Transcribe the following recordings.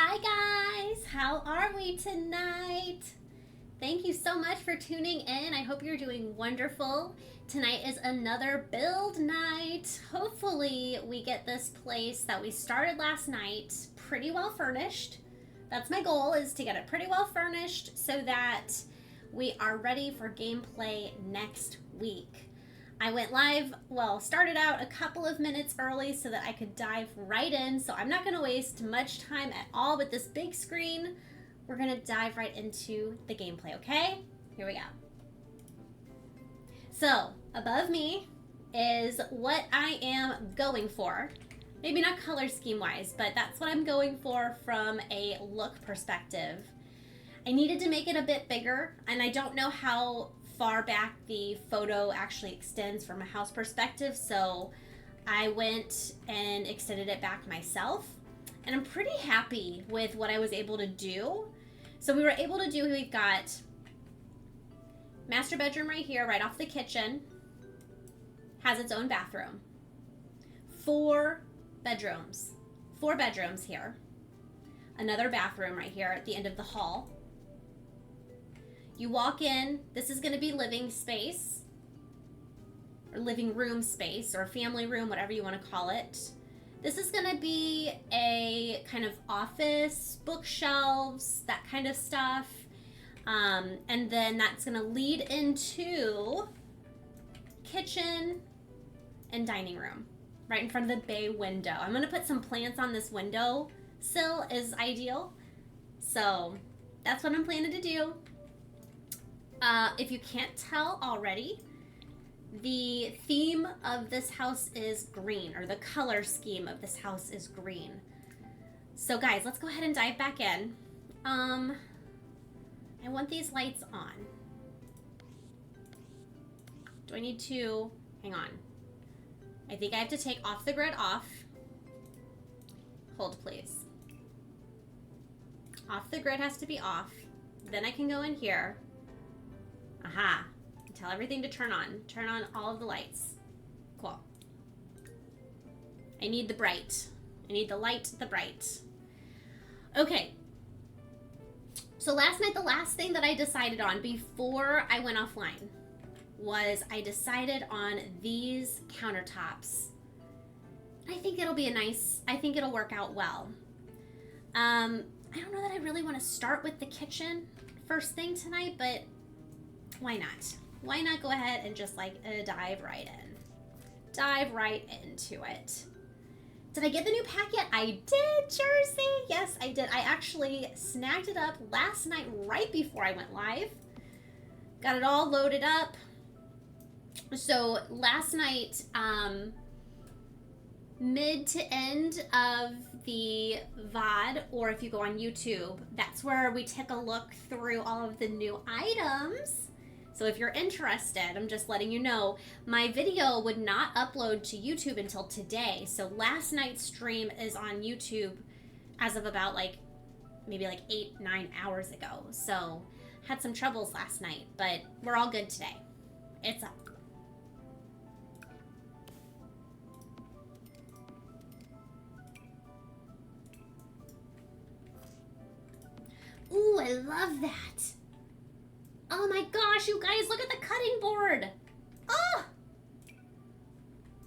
Hi guys, how are we tonight? Thank you so much for tuning in. I hope you're doing wonderful. Tonight is another build night. Hopefully we get this place that we started last night pretty well furnished. That's my goal, is to get it pretty well furnished so that we are ready for gameplay next week. I went live, started out a couple of minutes early so that I could dive right in. So I'm not going to waste much time at all with this big screen. We're going to dive right into the gameplay, okay? Here we go. So above me is what I am going for. Maybe not color scheme wise, but that's what I'm going for from a look perspective. I needed to make it a bit bigger, and I don't know how far back the photo actually extends from a house perspective, so I went and extended it back myself, and I'm pretty happy with what I was able to do. So we were able to do, we've got master bedroom right here, right off the kitchen, has its own bathroom. Four bedrooms here. Another bathroom right here at the end of the hall. You walk in, this is going to be living space, or living room space, or family room, whatever you want to call it. This is going to be a kind of office, bookshelves, that kind of stuff. And then that's going to lead into kitchen and dining room, right in front of the bay window. I'm going to put some plants on this window sill is ideal. So that's what I'm planning to do. If you can't tell already, the theme of this house is green, or the color scheme of this house is green. So guys, let's go ahead and dive back in. I want these lights on. Do I need to, hang on. I think I have to take off the grid off. Hold please. Off the grid has to be off. Then I can go in here. Aha. Tell everything to turn on. Turn on all of the lights. Cool. I need the bright. I need the light, the bright. Okay. So last night, the last thing that I decided on before I went offline was I decided on these countertops. I think it'll be I think it'll work out well. I don't know that I really want to start with the kitchen first thing tonight, but why not? Why not go ahead and just dive right in? Dive right into it. Did I get the new pack yet? I did, Jersey. Yes, I did. I actually snagged it up last night right before I went live. Got it all loaded up. So last night, mid to end of the VOD, or if you go on YouTube, that's where we take a look through all of the new items. So if you're interested, I'm just letting you know, my video would not upload to YouTube until today. So last night's stream is on YouTube as of about maybe 8-9 hours ago. So had some troubles last night, but we're all good today. It's up. Ooh, I love that. Oh my gosh, you guys, look at the cutting board. Oh!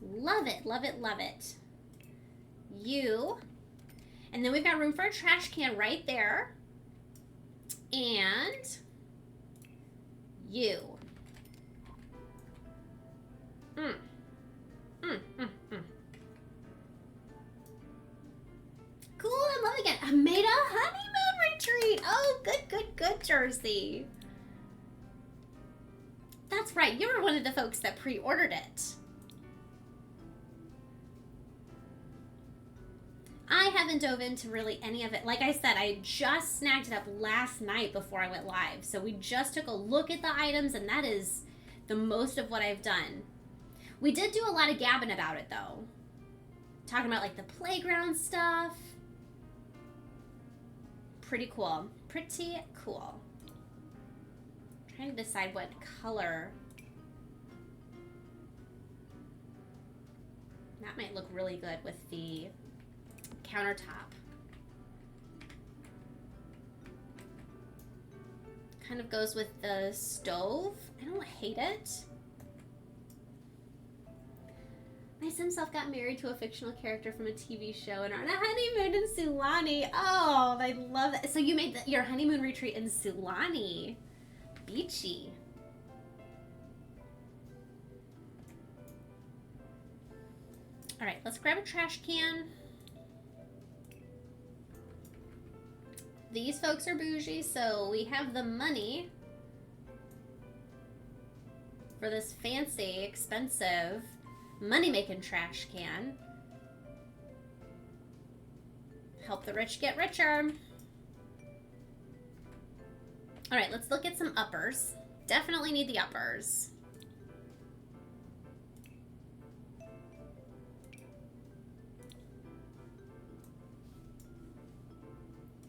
Love it, love it, love it. And then we've got room for a trash can right there. And you. Cool, I'm loving it. I made a honeymoon retreat. Oh, good, Jersey. That's right, you were one of the folks that pre-ordered it. I haven't dove into really any of it. Like I said, I just snagged it up last night before I went live. So we just took a look at the items, and that is the most of what I've done. We did do a lot of gabbing about it, though. Talking about the playground stuff. Pretty cool. Pretty cool. Trying to decide what color. That might look really good with the countertop. Kind of goes with the stove. I don't hate it. My sim self got married to a fictional character from a TV show and are on a honeymoon in Sulani. Oh, I love that. So you made your honeymoon retreat in Sulani. Beachy. All right, let's grab a trash can. These folks are bougie, so we have the money for this fancy, expensive, money-making trash can. Help the rich get richer. All right, let's look at some uppers. Definitely need the uppers.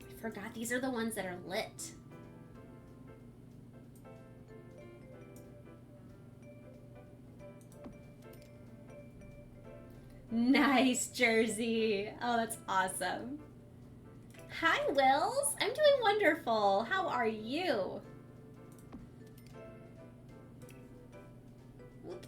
I forgot these are the ones that are lit. Nice, Jersey. Oh, that's awesome. Hi, Wills. I'm doing wonderful. How are you? Whoop.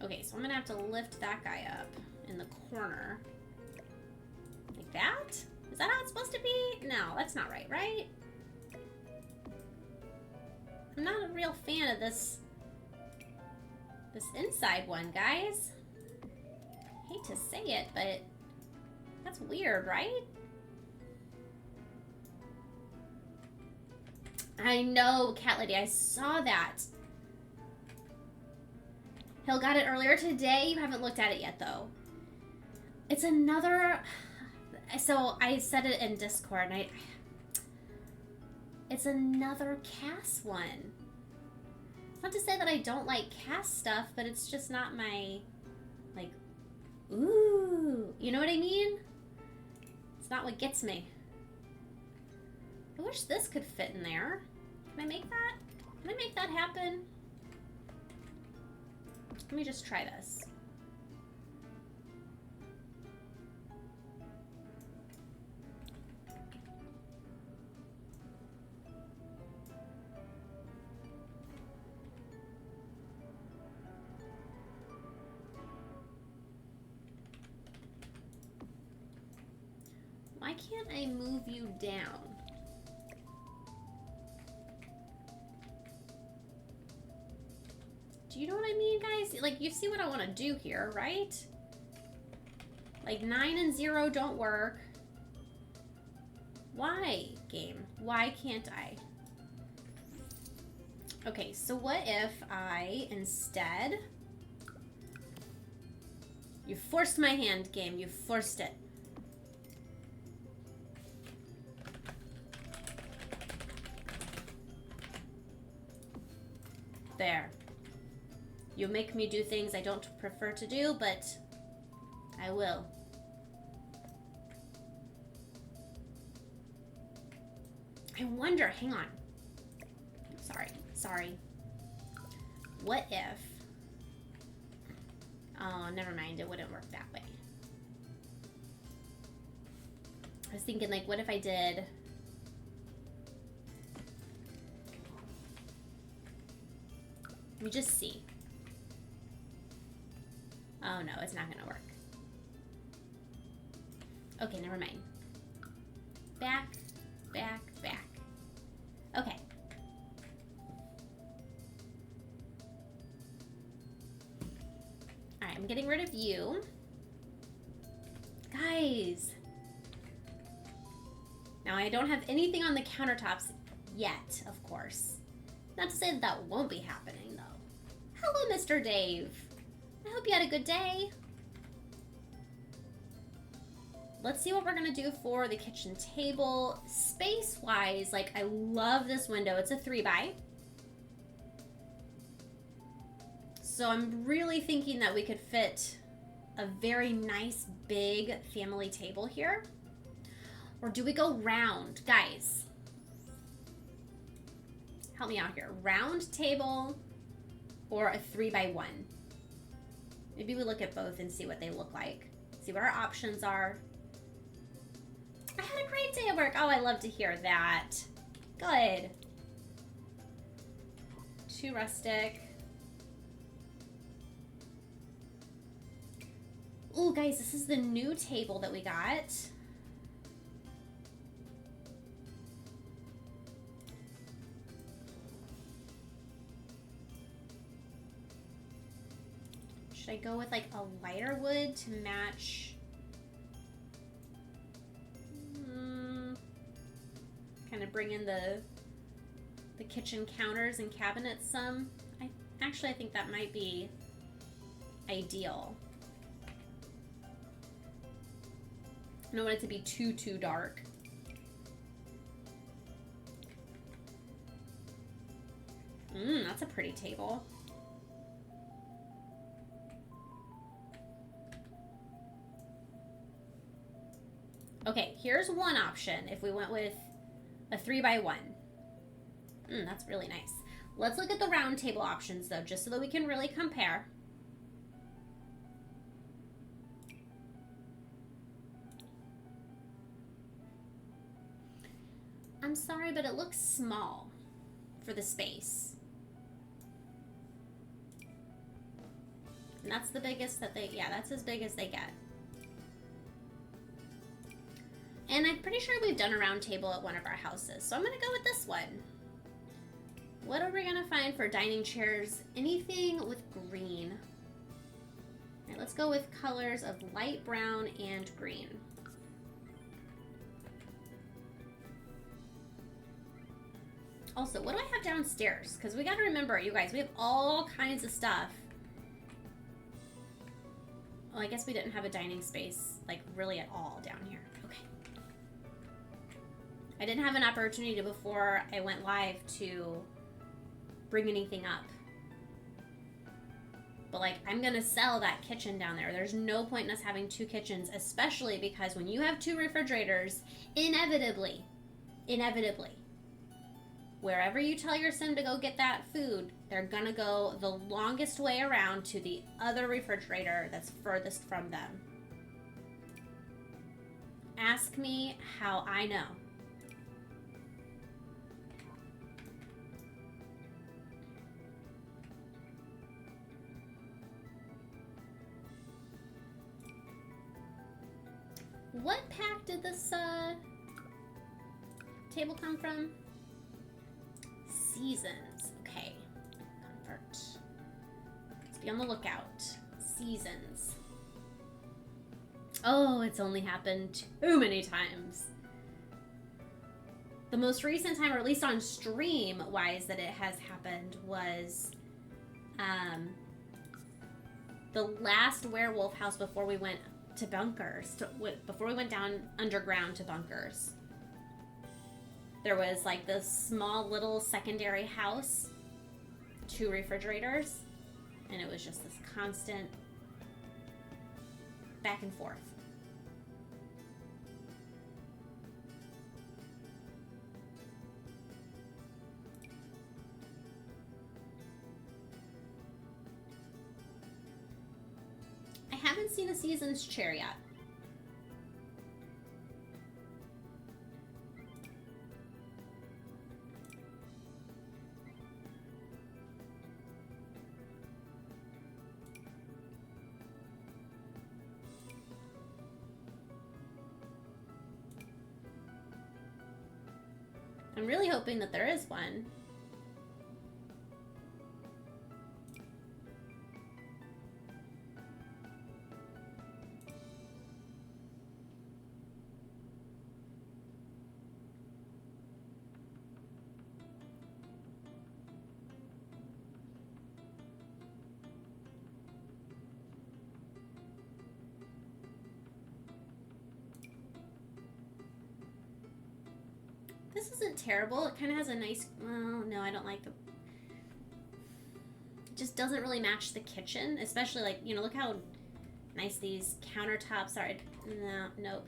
Okay, so I'm gonna have to lift that guy up in the corner. Like that? Is that how it's supposed to be? No, that's not right, right? I'm not a real fan of this inside one, guys. Hate to say it, but that's weird, right? I know, Cat Lady, I saw that. Hill got it earlier today. You haven't looked at it yet, though. It's another... So I said it in Discord, and it's another Cass one. It's not to say that I don't like Cass stuff, but it's just not my, like, ooh. You know what I mean? It's not what gets me. I wish this could fit in there. Can I make that? Can I make that happen? Let me just try this. Why can't I move you down? Do you know what I mean, guys? Like, you see what I want to do here, right? Like, 9 and 0 don't work. Why, game? Why can't I? Okay, so what if I instead... You forced my hand, game. You forced it. There. You make me do things I don't prefer to do, but I will. I wonder, hang on. Sorry. What if... Oh, never mind, it wouldn't work that way. I was thinking, like, what if I did... Let me just see. Oh no, it's not gonna work. Okay, never mind. Back. Okay. Alright, I'm getting rid of you. Guys. Now, I don't have anything on the countertops yet, of course. Not to say that that won't be happening, though. Hello, Mr. Dave. I hope you had a good day. Let's see what we're gonna do for the kitchen table. Space-wise, like, I love this window. It's a 3x. So I'm really thinking that we could fit a very nice, big family table here. Or do we go round? Guys, help me out here. Round table or a 3x1? Maybe we look at both and see what they look like. See what our options are. had a great day at work. Oh, I love to hear that. Good. Too rustic. Ooh, guys, this is the new table that we got. Should I go with like a lighter wood to match? Kind of bring in the kitchen counters and cabinets some. I think that might be ideal. I don't want it to be too dark. That's a pretty table. Okay, here's one option if we went with a 3x1. That's really nice. Let's look at the round table options though, just so that we can really compare. I'm sorry, but it looks small for the space. And that's the biggest that they, yeah, that's as big as they get. And I'm pretty sure we've done a round table at one of our houses, so I'm gonna go with this one. What are we gonna find for dining chairs? Anything with green. All right, let's go with colors of light brown and green. Also, what do I have downstairs? Because we got to remember, you guys, we have all kinds of stuff. Well, I guess we didn't have a dining space, like, really at all down here. Okay. I didn't have an opportunity before I went live to bring anything up. But, like, I'm going to sell that kitchen down there. There's no point in us having two kitchens, especially because when you have two refrigerators, inevitably, wherever you tell your sim to go get that food, they're gonna go the longest way around to the other refrigerator that's furthest from them. Ask me how I know. What pack did this table come from? Seasons. Okay. Comfort. Let's be on the lookout. Seasons. Oh, it's only happened too many times. The most recent time, or at least on stream wise, that it has happened was the last werewolf house before we went to bunkers, before we went down underground to bunkers. There was like this small little secondary house, 2 refrigerators, and it was just this constant back and forth. I haven't seen a Seasons chair yet. I'm really hoping that there is one. This isn't terrible. It kind of has a nice, well, no, I don't like the, it just doesn't really match the kitchen, especially like, you know, look how nice these countertops are. No, nope.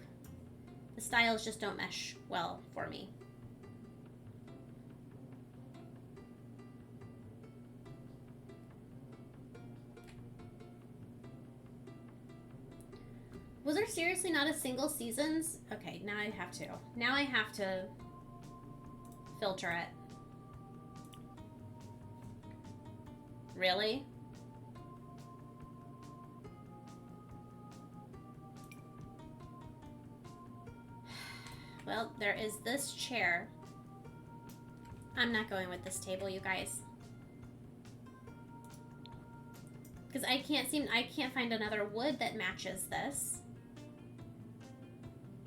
The styles just don't mesh well for me. Was there seriously not a single seasons? Okay, now I have to. Now I have to filter it. Really? Well, there is this chair. I'm not going with this table, you guys. Because I can't find another wood that matches this.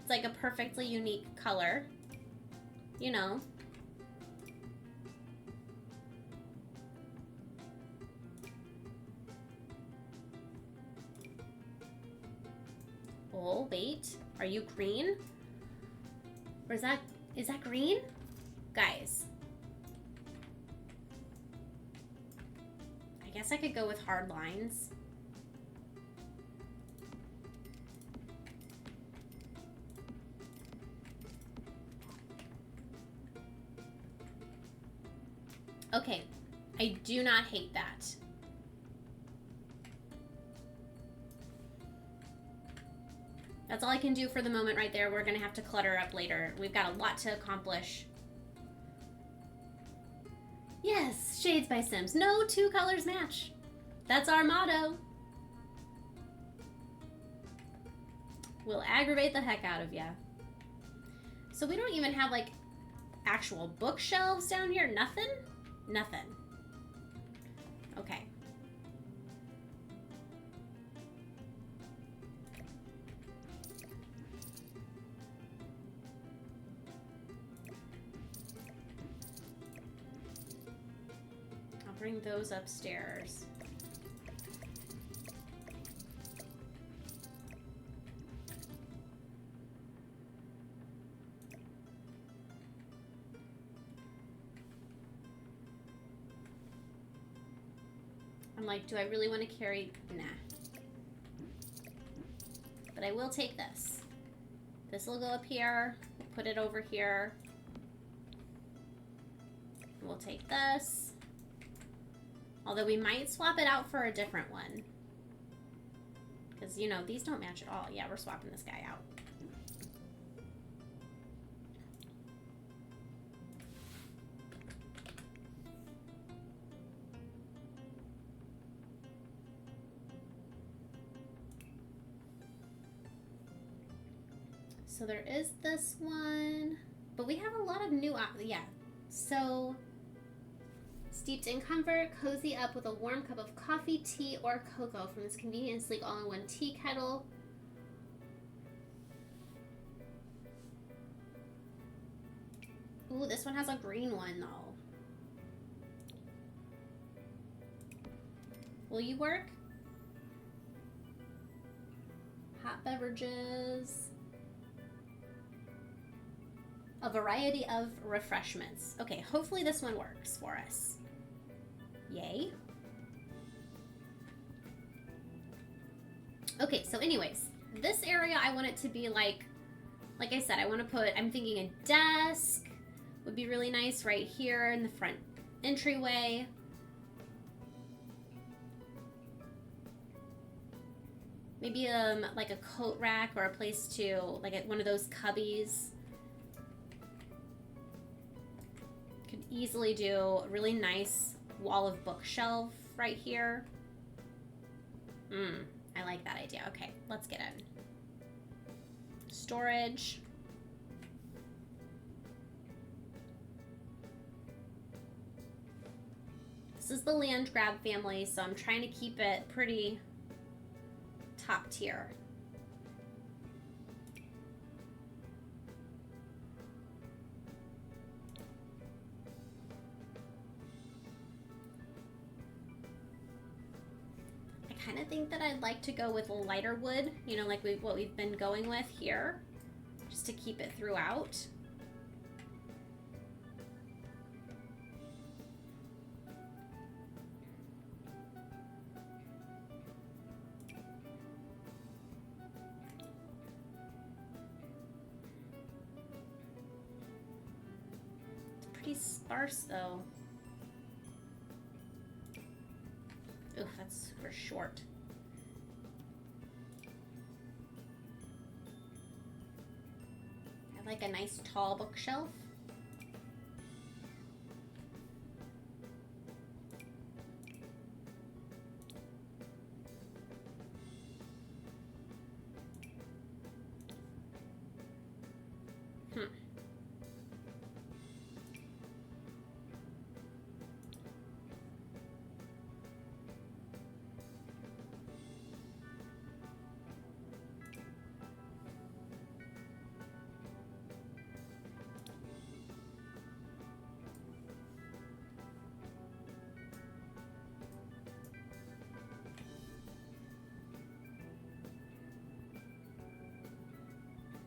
It's like a perfectly unique color. You know. Oh, wait. Are you green? Or is that green? Guys. I guess I could go with hard lines. Okay. I do not hate that. That's all I can do for the moment right there. We're going to have to clutter up later. We've got a lot to accomplish. Yes, Shades by Sims. No two colors match. That's our motto. We'll aggravate the heck out of ya. So we don't even have like actual bookshelves down here? Nothing? Nothing. Okay. Bring those upstairs. I'm like, do I really want to carry? Nah. But I will take this. This will go up here. Put it over here. We'll take this. Although we might swap it out for a different one. Because, you know, these don't match at all. Yeah, we're swapping this guy out. So there is this one. But we have a lot of new... yeah. So... Steeped in comfort, cozy up with a warm cup of coffee, tea, or cocoa from this convenient and sleek all-in-one tea kettle. Ooh, this one has a green one, though. Will you work? Hot beverages. A variety of refreshments. Okay, hopefully this one works for us. Yay. Okay, so anyways, this area I want it to be like I said, I want to put, I'm thinking a desk would be really nice right here in the front entryway. Maybe like a coat rack or a place to, like one of those cubbies. Could easily do a really nice wall of bookshelf right here. I like that idea. Okay, let's get in. Storage. This is the Landgraab family, so I'm trying to keep it pretty top tier. I kind of think that I'd like to go with lighter wood, you know, like what we've been going with here, just to keep it throughout. It's pretty sparse though. Ooh, that's super short. Like a nice tall bookshelf.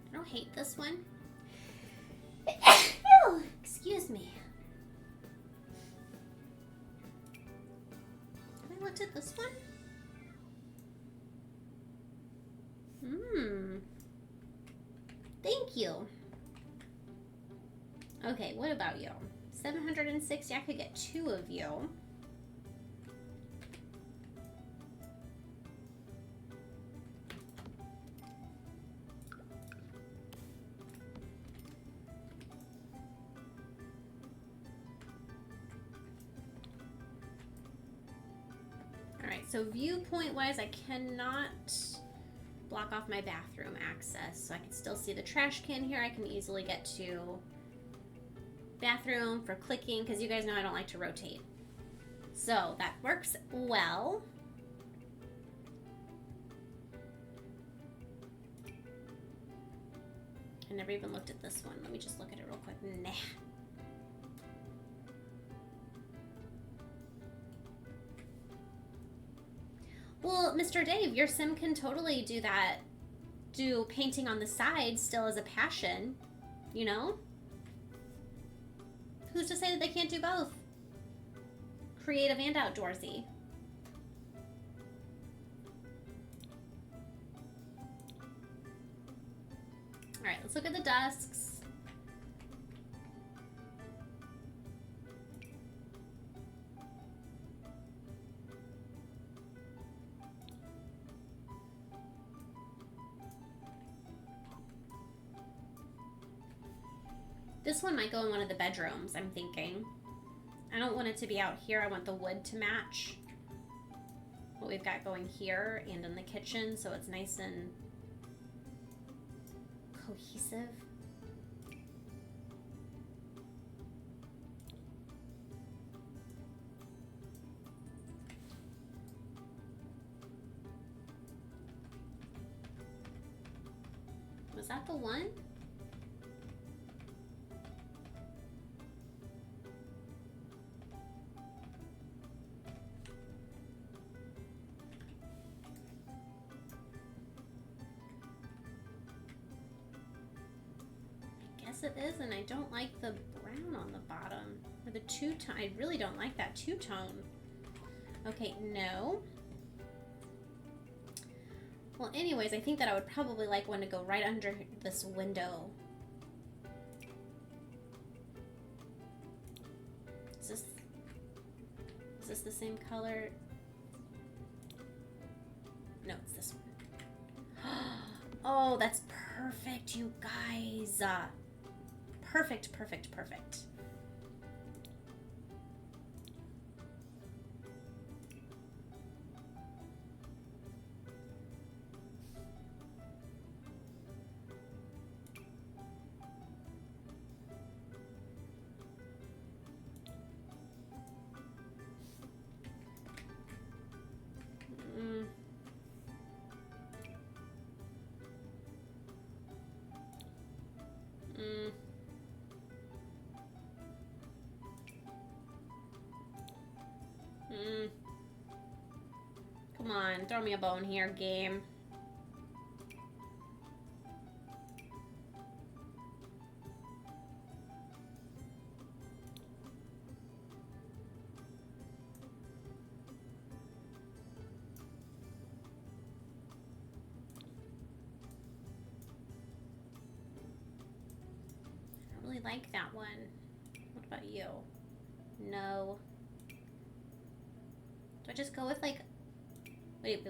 I don't hate this one. Excuse me. Have I looked at this one? Thank you. Okay, what about you? 760, I could get 2 of you. Alright, so viewpoint wise, I cannot block off my bathroom access, so I can still see the trash can here. I can easily get to bathroom for clicking, because you guys know I don't like to rotate. So that works well. I never even looked at this one. Let me just look at it real quick. Nah. Well, Mr. Dave, your sim can totally do that. Do painting on the side still as a passion, you know? Who's to say that they can't do both? Creative and outdoorsy. Alright, let's look at the desks. This one might go in one of the bedrooms, I'm thinking. I don't want it to be out here. I want the wood to match what we've got going here and in the kitchen, so it's nice and cohesive. Was that the one? It is, and I don't like the brown on the bottom, or the two-tone. I really don't like that two-tone. Okay, no. Well, anyways, I think that I would probably like one to go right under this window. Is this the same color? No, it's this one. Oh, that's perfect, you guys. Perfect, perfect, perfect. Come on, throw me a bone here, game. I really like that one. What about you? No. Do I just go with like... Wait.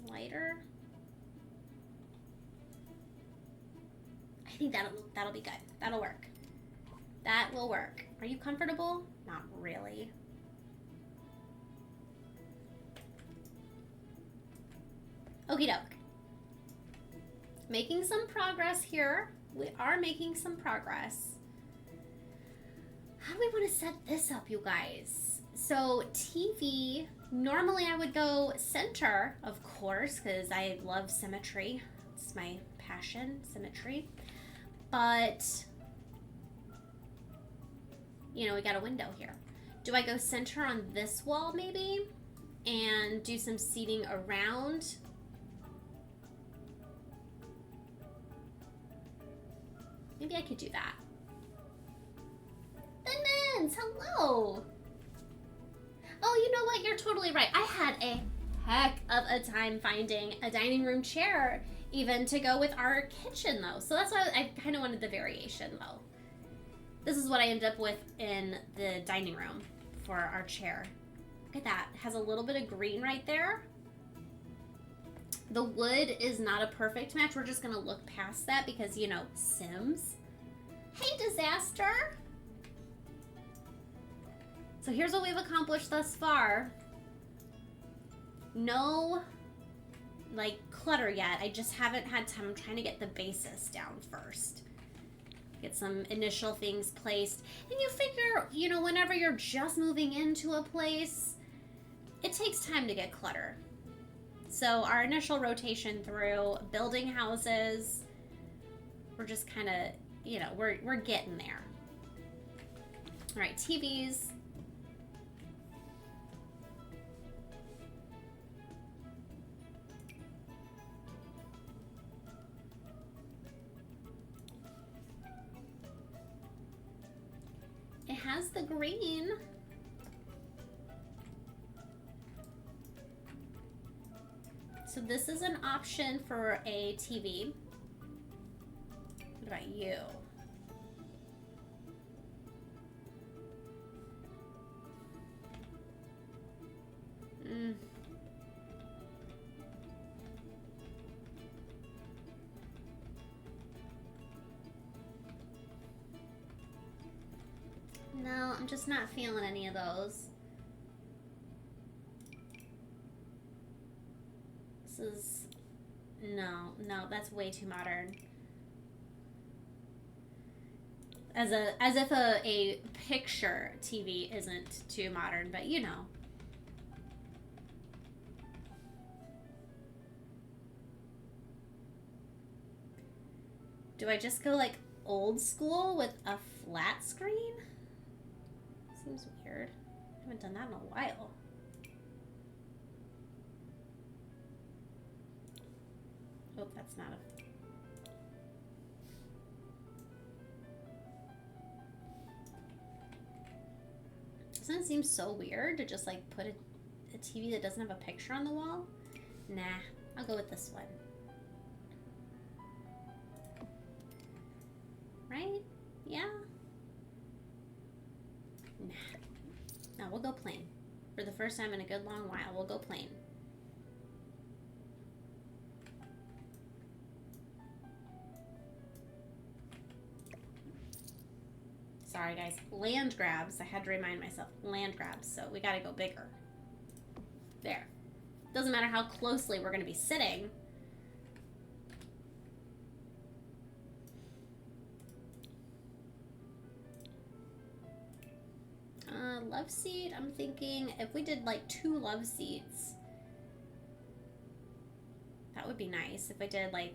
lighter. I think that'll be good. That'll work. That will work. Are you comfortable? Not really. Okie doke. Making some progress here. We are making some progress. How do we want to set this up, you guys? So TV, normally I would go center, of course, because I love symmetry. It's my passion, symmetry. But, you know, we got a window here. Do I go center on this wall maybe? And do some seating around? Maybe I could do that. Thin hello! Oh, you know what? You're totally right. I had a heck of a time finding a dining room chair even to go with our kitchen though. So that's why I kind of wanted the variation though. This is what I ended up with in the dining room for our chair. Look at that. It has a little bit of green right there. The wood is not a perfect match. We're just gonna look past that because, you know, Sims. Hey, Disaster! So here's what we've accomplished thus far. No, like, clutter yet. I just haven't had time. I'm trying to get the basis down first. Get some initial things placed. And you figure, you know, whenever you're just moving into a place, it takes time to get clutter. So our initial rotation through building houses, we're just kind of, you know, we're getting there. All right, TVs. It has the green. So this is an option for a TV. What about you? No, I'm just not feeling any of those. This is... No, that's way too modern. As if a picture TV isn't too modern, but you know. Do I just go like old school with a flat screen? Seems weird. I haven't done that in a while. Oh, that's not a... Doesn't it seem so weird to just like put a TV that doesn't have a picture on the wall? Nah, I'll go with this one. Right? Yeah? Nah. No, we'll go plain. For the first time in a good long while, we'll go plain. Sorry guys, Landgraabs. I had to remind myself, Landgraabs. So we gotta go bigger. There. Doesn't matter how closely we're gonna be sitting. Love seat, I'm thinking if we did like 2 love seats, that would be nice. If I did like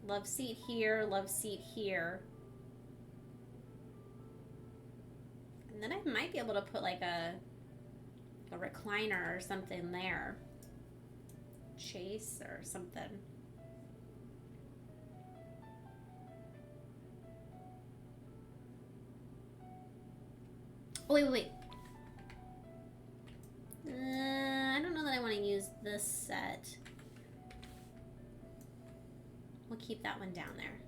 love seat here, love seat here. And then I might be able to put like a recliner or something there. Chase or something. Oh, wait. I don't know that I want to use this set. We'll keep that one down there.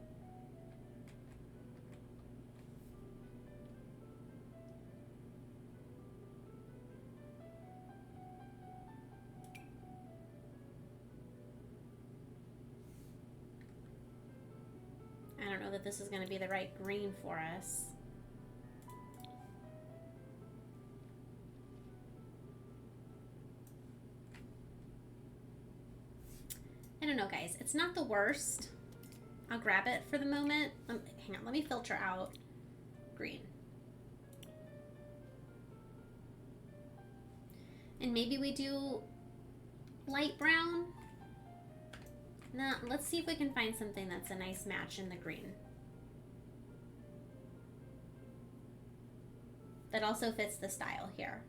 that this is going to be the right green for us. I don't know, guys. It's not the worst. I'll grab it for the moment. Hang on, let me filter out green. And maybe we do light brown. Now, let's see if we can find something that's a nice match in the green. That also fits the style here.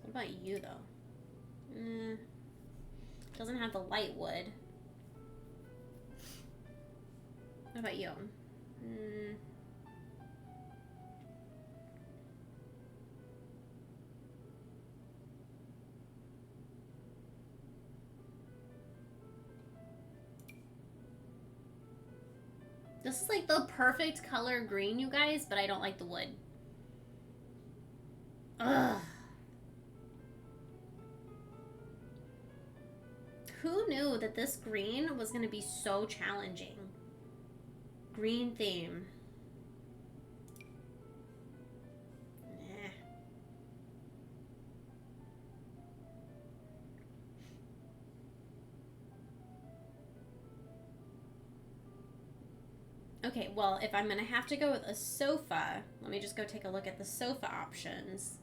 What about you, though? Doesn't have the light wood. What about you? This is like the perfect color green, you guys, but I don't like the wood. Ugh. Who knew that this green was going to be so challenging? Green theme. Okay, well, if I'm going to have to go with a sofa, let me just go take a look at the sofa options.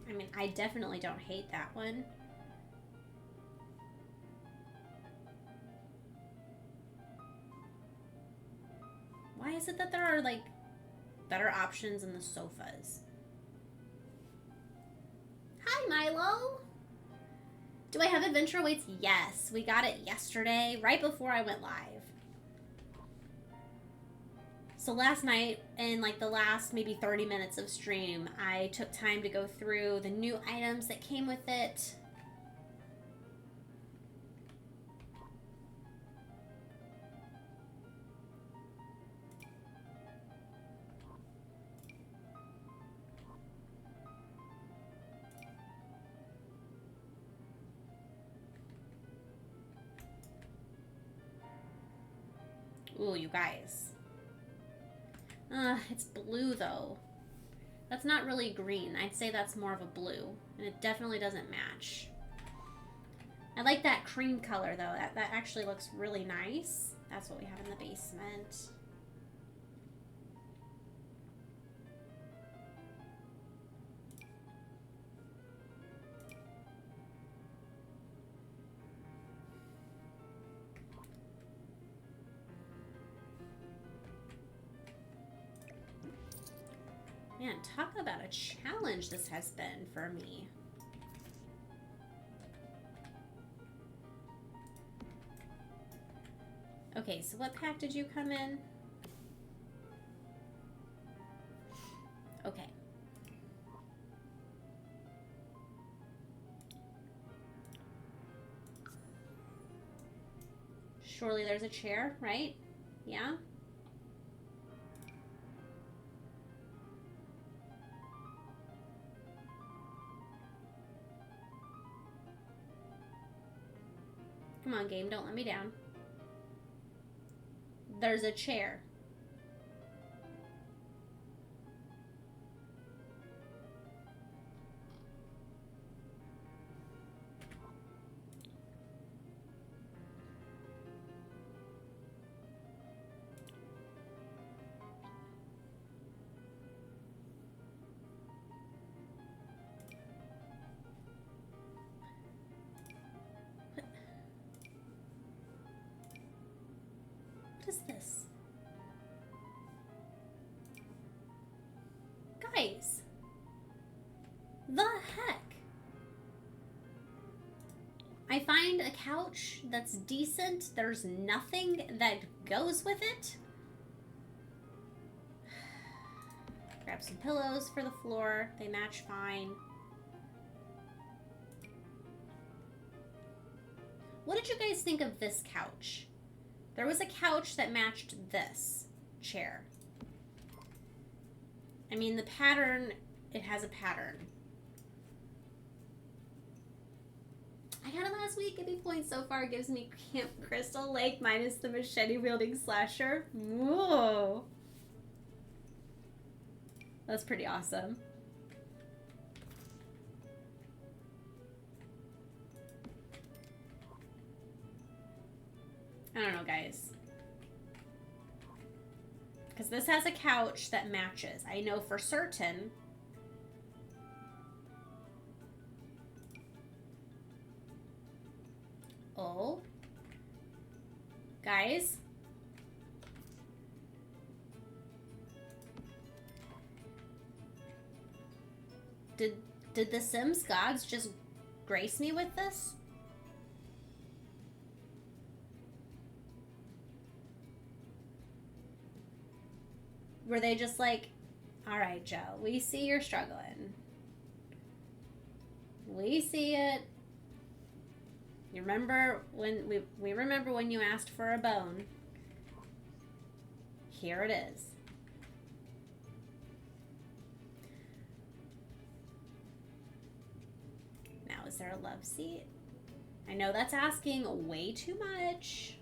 I mean, I definitely don't hate that one. Why is it that there are, like, better options in the sofas? Hi, Milo! Do I have adventure weights? Yes, we got it yesterday, right before I went live. So last night, in like the last maybe 30 minutes of stream, I took time to go through the new items that came with it. Ooh, you guys. It's blue, though. That's not really green. I'd say that's more of a blue. And it definitely doesn't match. I like that cream color, though. That actually looks really nice. That's what we have in the basement. Man, talk about a challenge this has been for me. Okay, so what pack did you come in? Okay. Surely there's a chair, right? Yeah? Come on, game, don't let me down. There's a chair. What is this? Guys, the heck? I find a couch that's decent. There's nothing that goes with it. Grab some pillows for the floor. They match fine. What did you guys think of this couch? There was a couch that matched this chair. I mean, the pattern, it has a pattern. I got it last week. Any point so far gives me Camp Crystal Lake minus the machete-wielding slasher. Whoa. That's pretty awesome. I don't know, guys. Because this has a couch that matches. I know for certain. Oh. Guys. Did the Sims gods just grace me with this? Were they just like, all right, Joe, we see you're struggling. We see it. You remember when we remember when you asked for a bone. Here it is. Now, is there a love seat? I know that's asking way too much.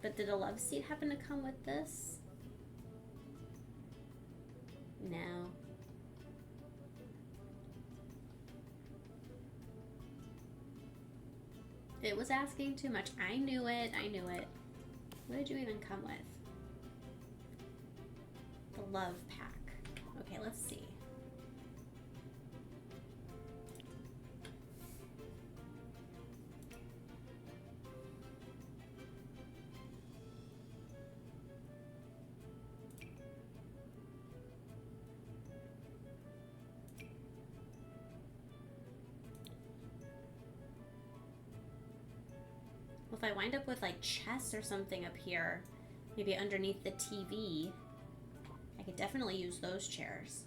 But did a love seat happen to come with this? No. It was asking too much. I knew it. I knew it. What did you even come with? The love pack. Okay, let's see. Well, if I wind up with like chests or something up here, maybe underneath the TV, I could definitely use those chairs.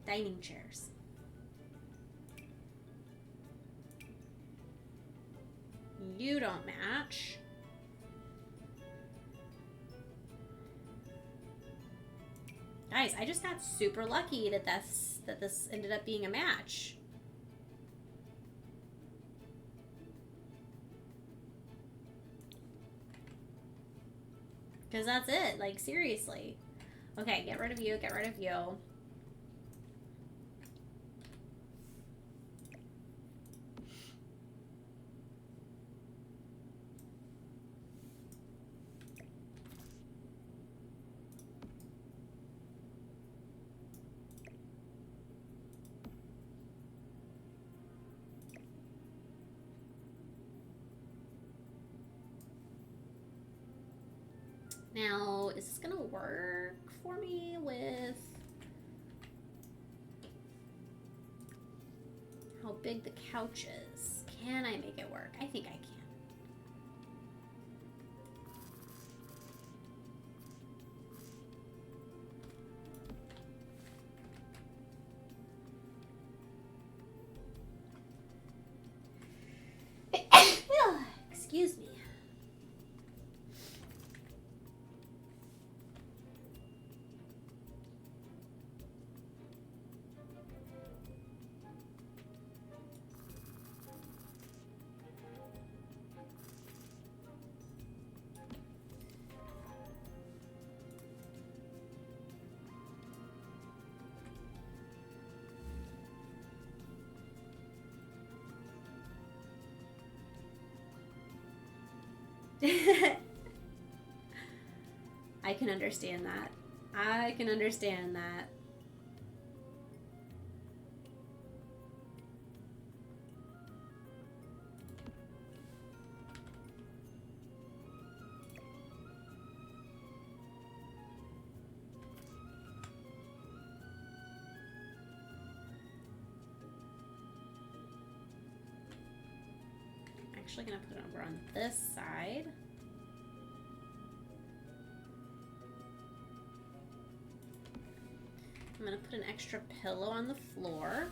Dining chairs. You don't match. Guys, I just got super lucky that this ended up being a match. Because that's it. Like, seriously. Okay, get rid of you. Get rid of you. Now, is this gonna work for me with how big the couch is? Can I make it work? I think I can. Excuse me. I can understand that. I can understand that. actually going to put it over on this side. I'm going to put an extra pillow on the floor.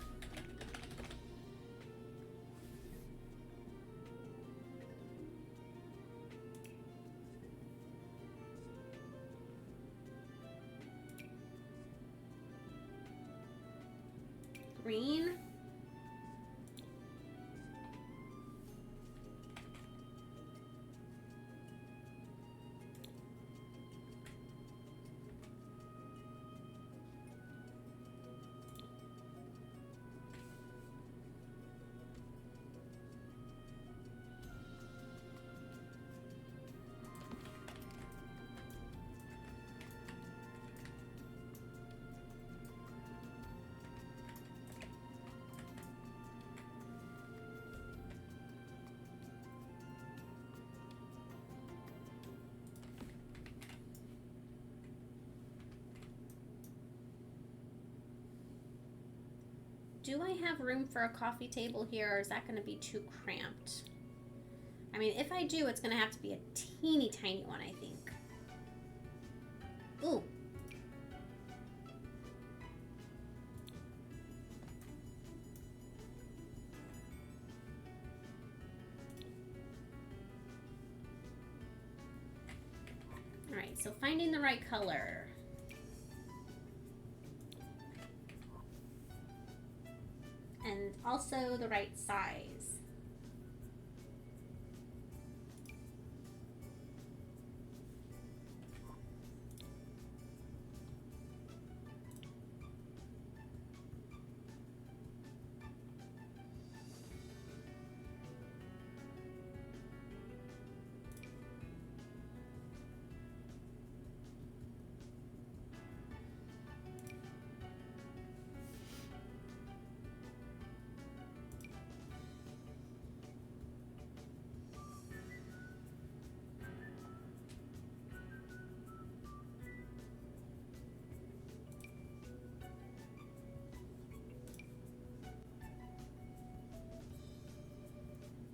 Green. Do I have room for a coffee table here, or is that going to be too cramped? I mean, if I do, it's going to have to be a teeny tiny one, I think. Ooh. All right, so finding the right color. And also the right size.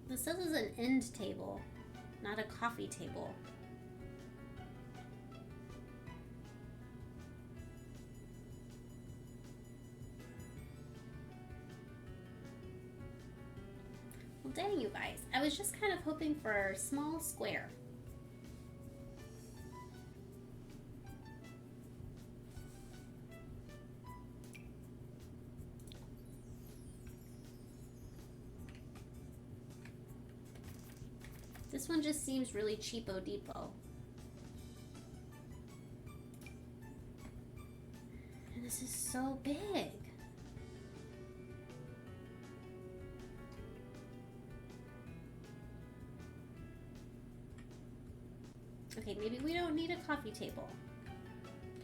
This says it's an end table, not a coffee table. Well, dang, you guys. I was just kind of hoping for a small square. This one just seems really cheapo-deepo. And this is so big. Okay, maybe we don't need a coffee table.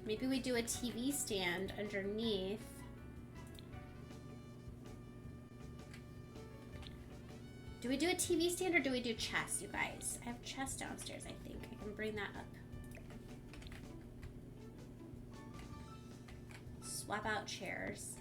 Maybe we do a TV stand underneath. Do we do a TV stand or do we do chest, you guys? I have chest downstairs, I think. I can bring that up. Swap out chairs.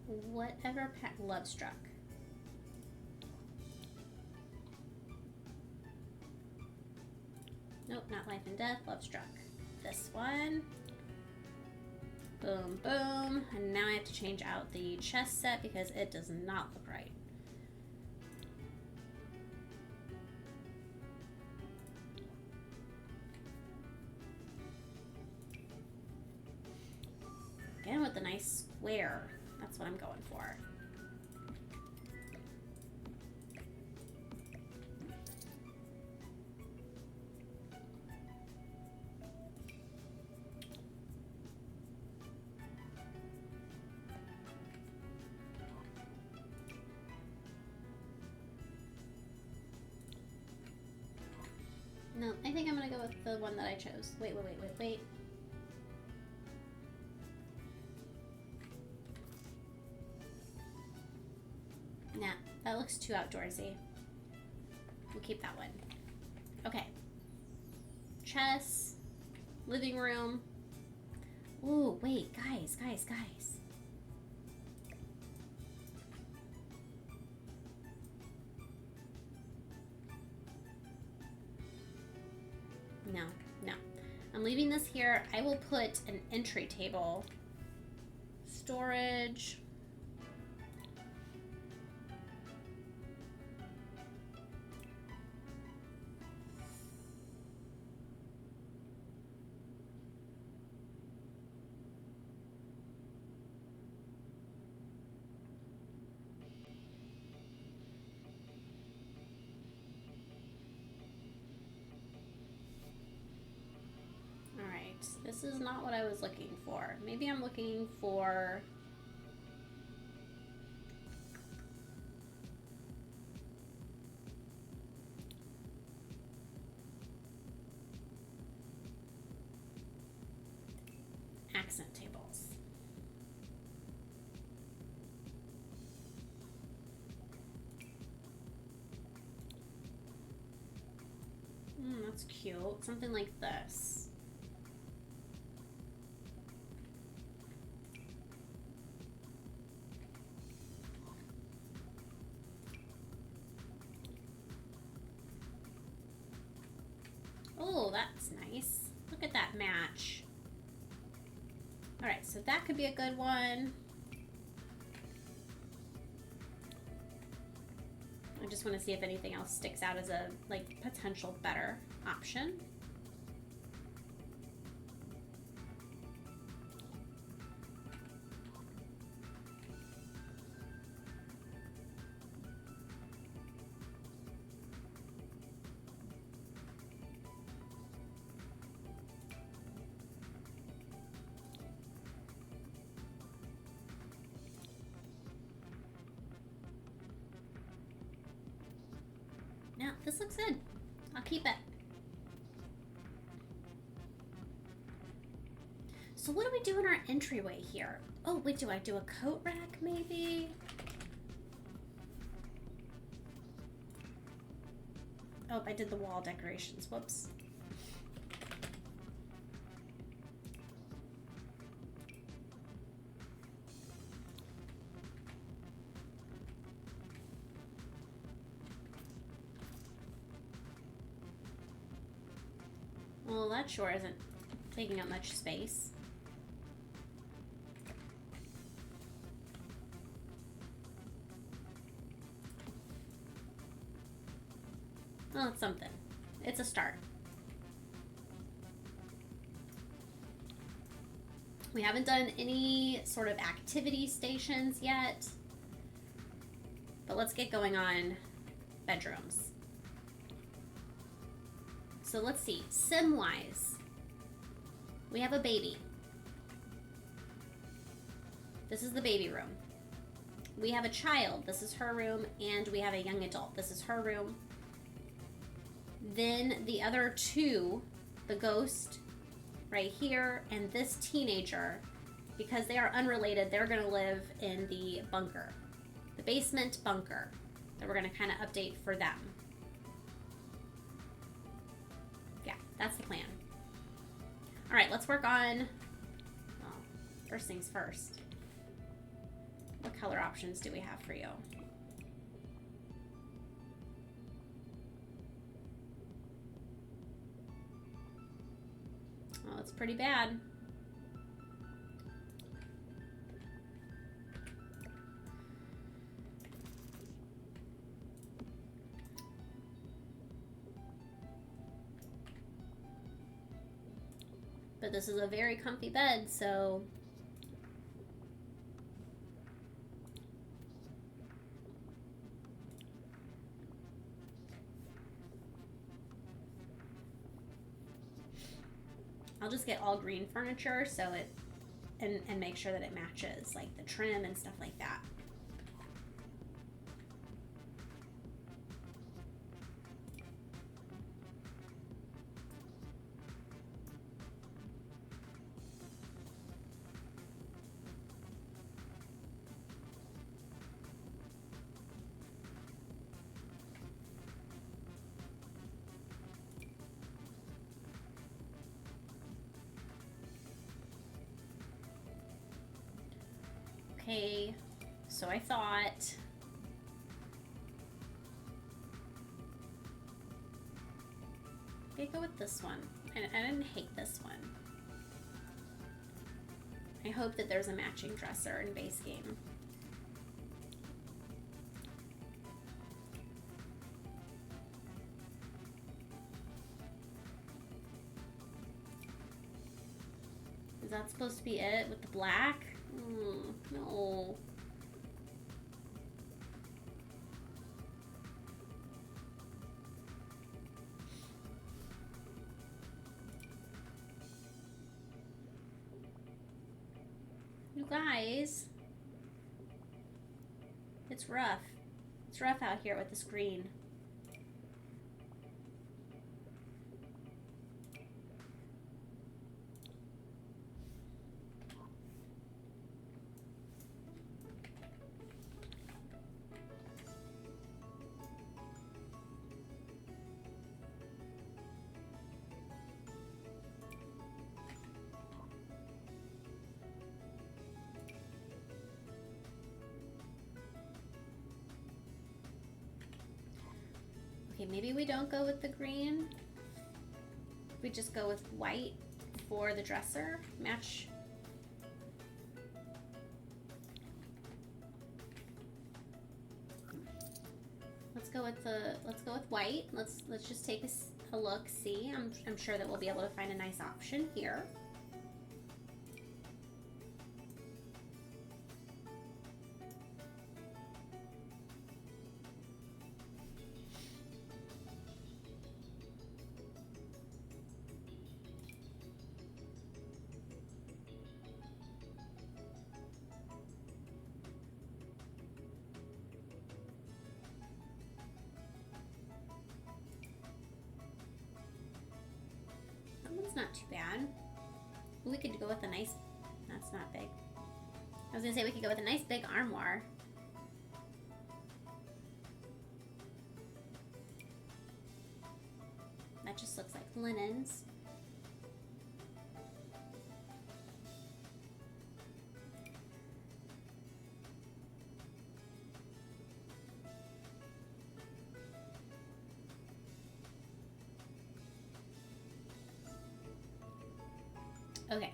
Whatever pet love struck. Nope, not life and death, love struck. This one. Boom, boom. And now I have to change out the chest set because it does not look right. Again with the nice square. That's what I'm going for. No, I think I'm gonna go with the one that I chose. Wait. Nah, That looks too outdoorsy. We'll keep that one. Okay. Chess, living room. Ooh, wait, guys. No. I'm leaving this here. I will put an entry table. Storage. This is not what I was looking for. Maybe I'm looking for... accent tables. That's cute. Something like this. Oh, that's nice. Look at that match. All right, so that could be a good one. I just want to see if anything else sticks out as a potential better option. No, this looks good. I'll keep it. So what do we do in our entryway here? Oh, wait, do I do a coat rack maybe? Oh, I did the wall decorations. Whoops. Well, that sure isn't taking up much space. Well, it's something. It's a start. We haven't done any sort of activity stations yet, but let's get going on bedrooms. So let's see, sim-wise, we have a baby. This is the baby room. We have a child, this is her room, and we have a young adult, this is her room. Then the other two, the ghost right here and this teenager, because they are unrelated, they're gonna live in the bunker, the basement bunker that we're gonna kind of update for them. That's the plan. All right, let's work on, well, first things first. What color options do we have for you? Oh, it's pretty bad. But this is a very comfy bed, so I'll just get all green furniture so it and make sure that it matches, like the trim and stuff like that. Okay, so I thought. Maybe go with this one. I didn't hate this one. I hope that there's a matching dresser in base game. Is that supposed to be it with the black? No. You guys, it's rough. It's rough out here with the screen. Okay, maybe we don't go with the green. We just go with white for the dresser. Match. Let's go with white. Let's just take a look, see. I'm sure that we'll be able to find a nice option here. Not too bad. We could go with a nice, that's not big. I was gonna say we could go with a nice big armoire. That just looks like linens. Okay.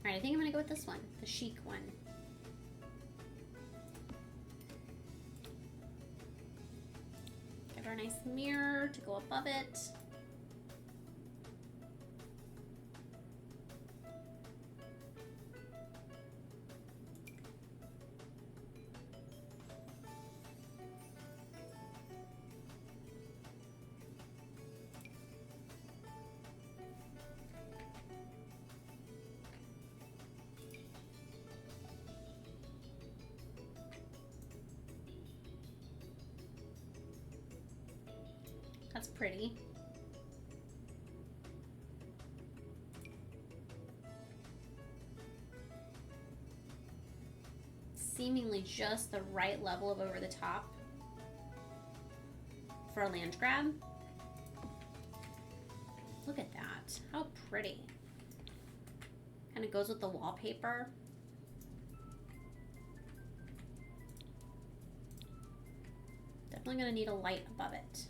All right, I think I'm gonna go with this one, the chic one. Give her a nice mirror to go above it. That's pretty. Seemingly just the right level of over the top for a Landgraab. Look at that. How pretty. Kind of goes with the wallpaper. Definitely going to need a light above it.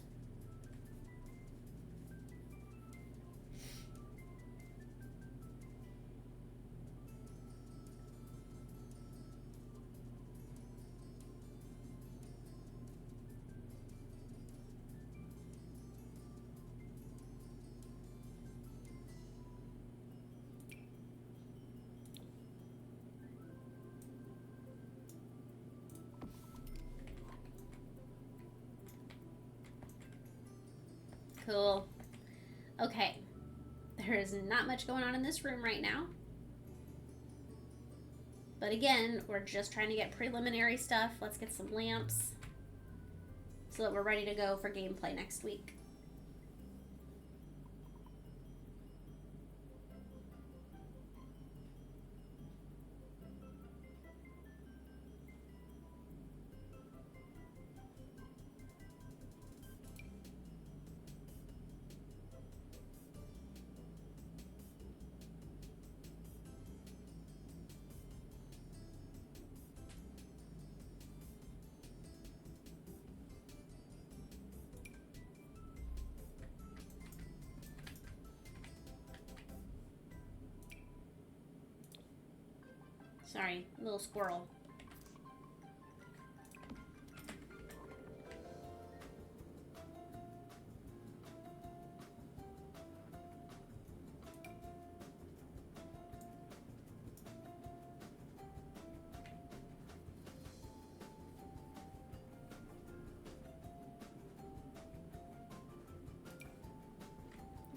Cool. Okay. There is not much going on in this room right now. But again, we're just trying to get preliminary stuff. Let's get some lamps so that we're ready to go for gameplay next week. Sorry, little squirrel.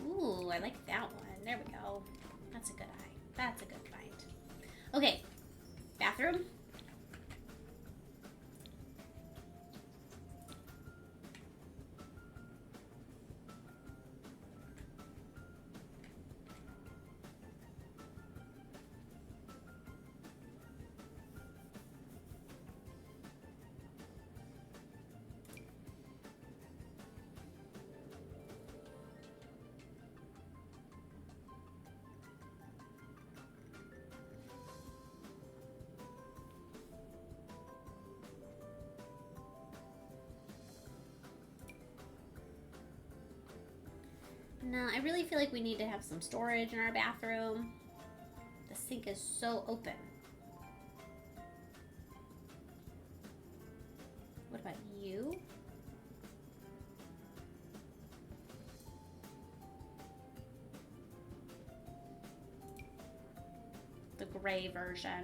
Ooh, I like that one. There we go. That's a good eye. That's a good find. Okay, bathroom. No, I really feel like we need to have some storage in our bathroom. The sink is so open. What about you? The gray version.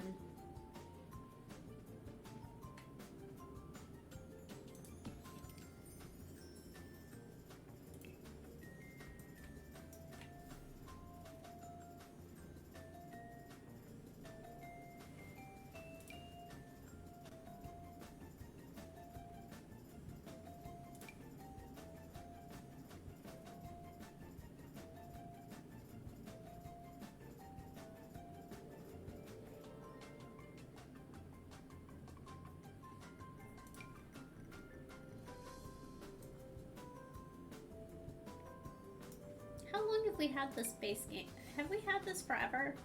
How long have we had this base game? Have we had this forever?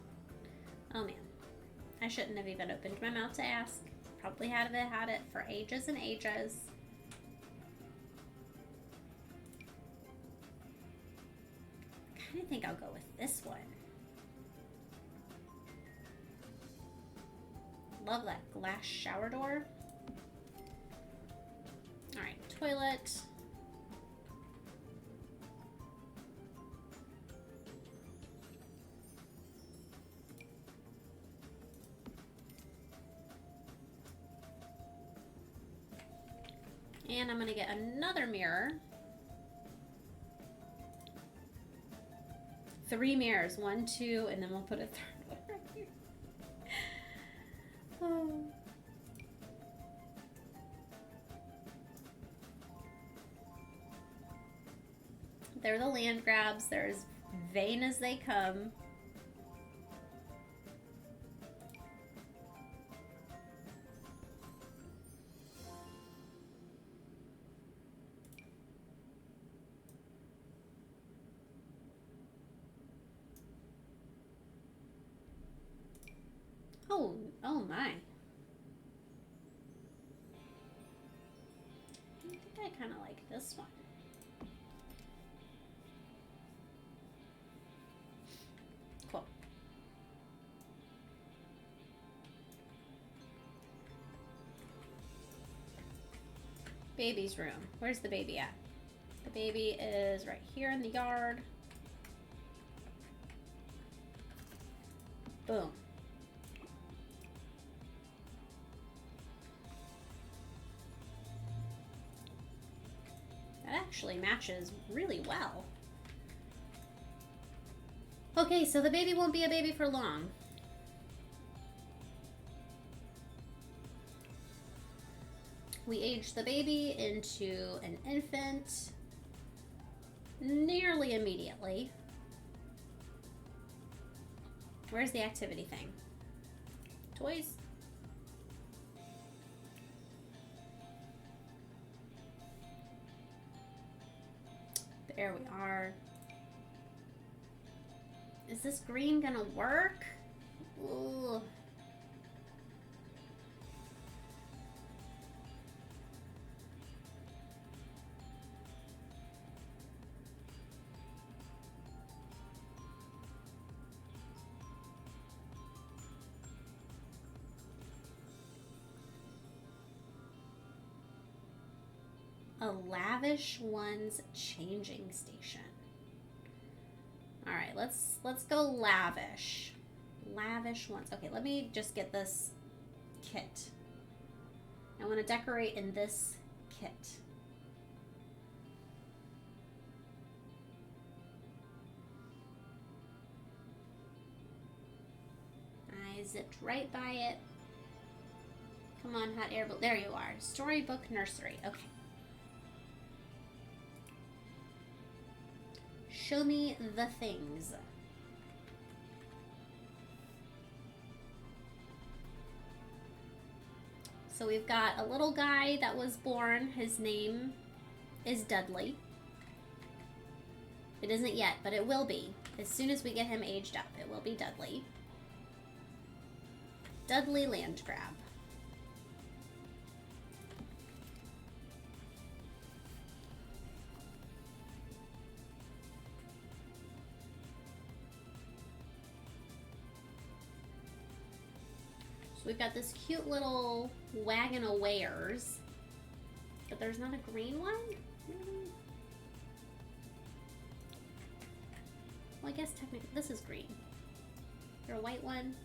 Oh man, I shouldn't have even opened my mouth to ask. Probably had it for ages and ages. I kind of think I'll go with this one. Love that glass shower door. All right, toilet. And I'm gonna get another mirror. 3 mirrors, 1, 2, and then we'll put a third one right here. Oh. They're the Landgraabs. They're as vain as they come. Oh my. I think I kind of like this one. Cool. Baby's room. Where's the baby at? The baby is right here in the yard. Boom. That actually matches really well. Okay, so the baby won't be a baby for long. We aged the baby into an infant nearly immediately. Where's the activity thing? Toys? There we are. Is this green gonna work? Ooh. A lavish one's changing station. All right, let's go lavish. Lavish ones. Okay, let me just get this kit. I want to decorate in this kit. I zipped right by it. Come on, hot air. There you are. Storybook nursery. Okay. Show me the things. So we've got a little guy that was born. His name is Dudley. It isn't yet, but it will be. As soon as we get him aged up, it will be Dudley. Dudley Landgraab. So we've got this cute little wagon of wares, but there's not a green one? Well, I guess technically this is green. Is there a white one?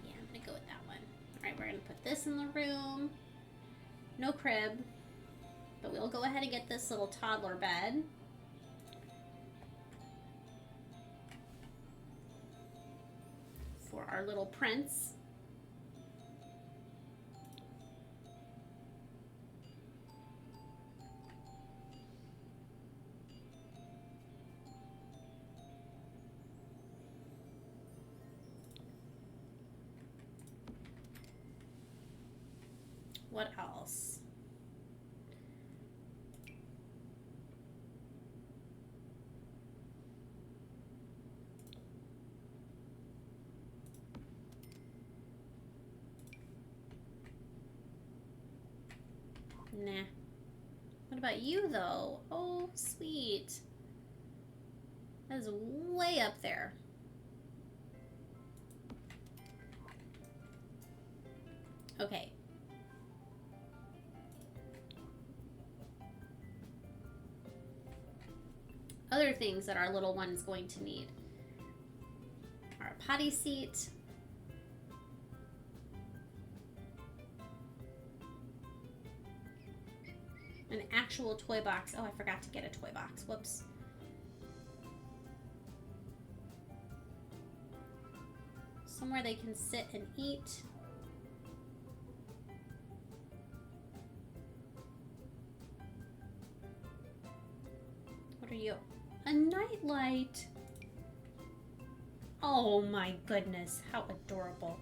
Yeah, I'm gonna go with that one. All right, we're gonna put this in the room. No crib, but we'll go ahead and get this little toddler bed. For our little prince. What else? Nah. What about you, though? Oh, sweet. That is way up there. Okay. Other things that our little one is going to need are a potty seat, an actual toy box. Oh, I forgot to get a toy box. Whoops. Somewhere they can sit and eat. What are you? A nightlight. Oh my goodness, how adorable.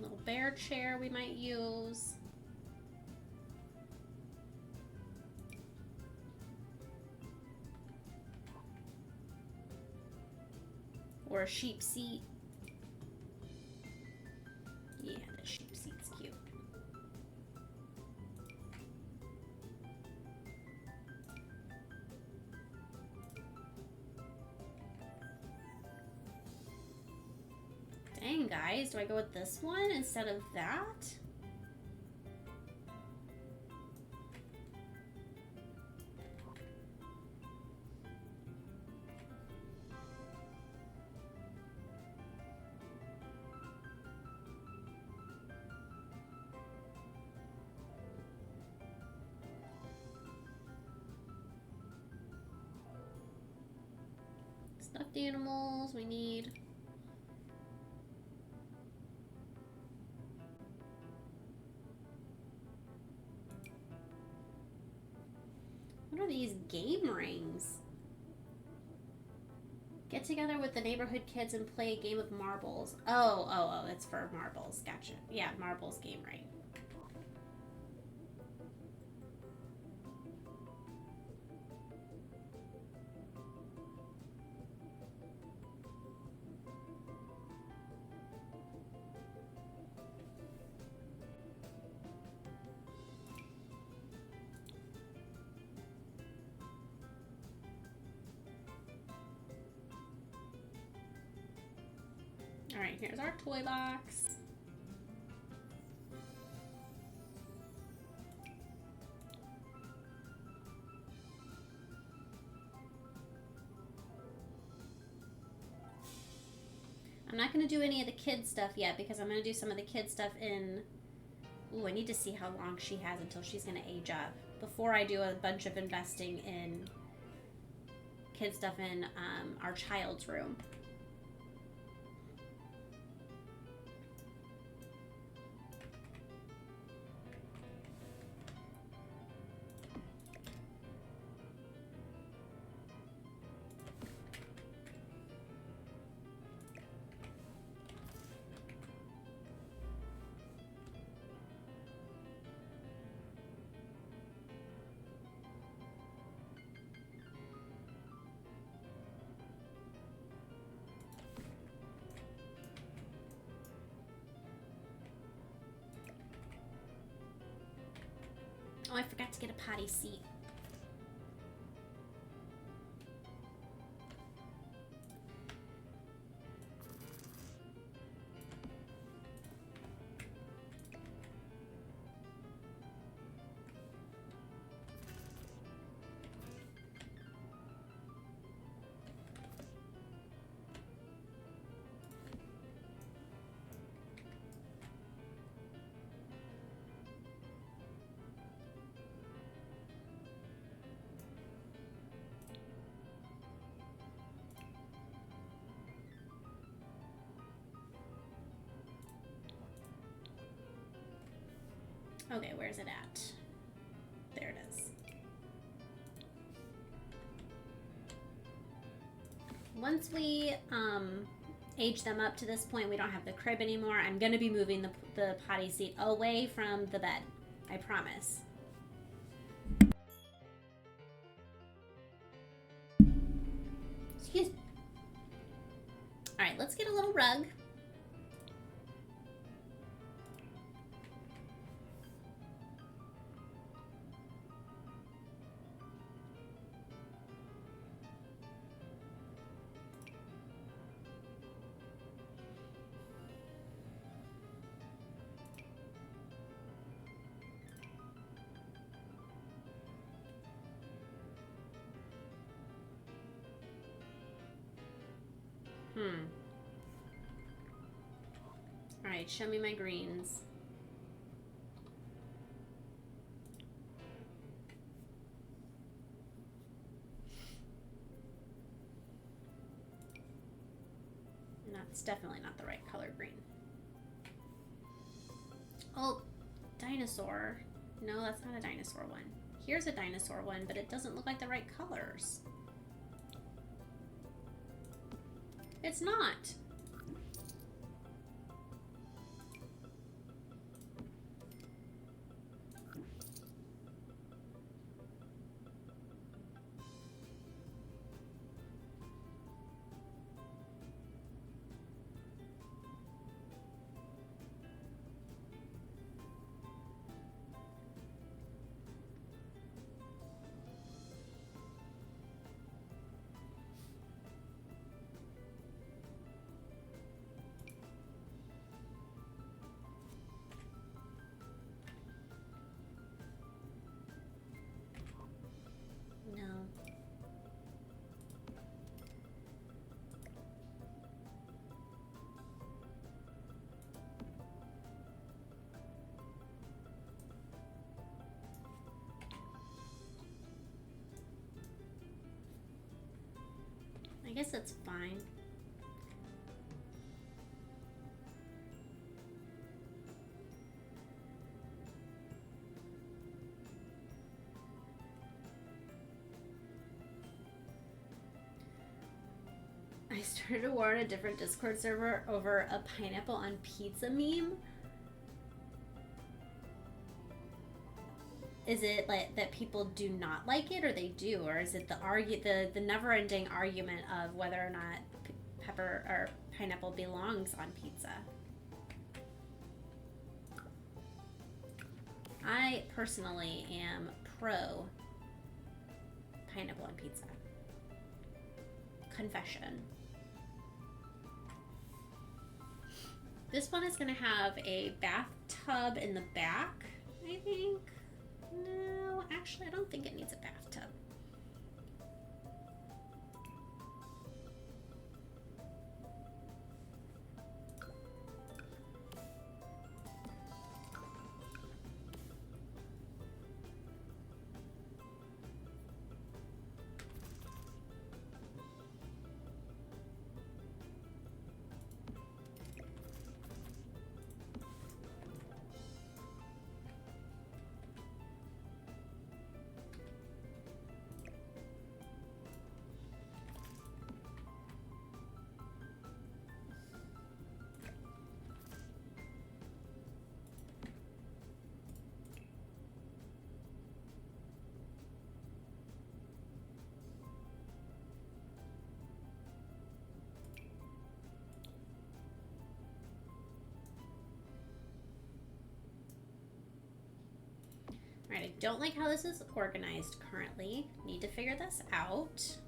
Little bear chair we might use. Or a sheep seat. Yeah, the sheep seat's cute. Dang, guys, do I go with this one instead of that? Stuffed animals we need. What are these game rings? Get together with the neighborhood kids and play a game of marbles. Oh, it's for marbles. Gotcha. Yeah, marbles game ring. Alright, here's our toy box. I'm not going to do any of the kid stuff yet because I'm going to do some of the kid stuff in... Ooh, I need to see how long she has until she's going to age up before I do a bunch of investing in kid stuff in our child's room. Oh, I forgot to get a potty seat. Okay, where's it at? There it is. Once we age them up to this point, we don't have the crib anymore. I'm going to be moving the potty seat away from the bed. I promise. Excuse me. All right, let's get a little rug. Alright, show me my greens. That's definitely not the right color green. Oh, dinosaur. No, that's not a dinosaur one. Here's a dinosaur one, but it doesn't look like the right colors. It's not. No. I guess that's fine. I started a war on a different Discord server over a pineapple on pizza meme. Is it like that people do not like it, or they do, or is it the never-ending argument of whether or not pepper or pineapple belongs on pizza? I personally am pro pineapple on pizza. Confession. This one is going to have a bathtub in the back, I think. No, actually, I don't think it needs a bathtub. All right, I don't like how this is organized currently. Need to figure this out.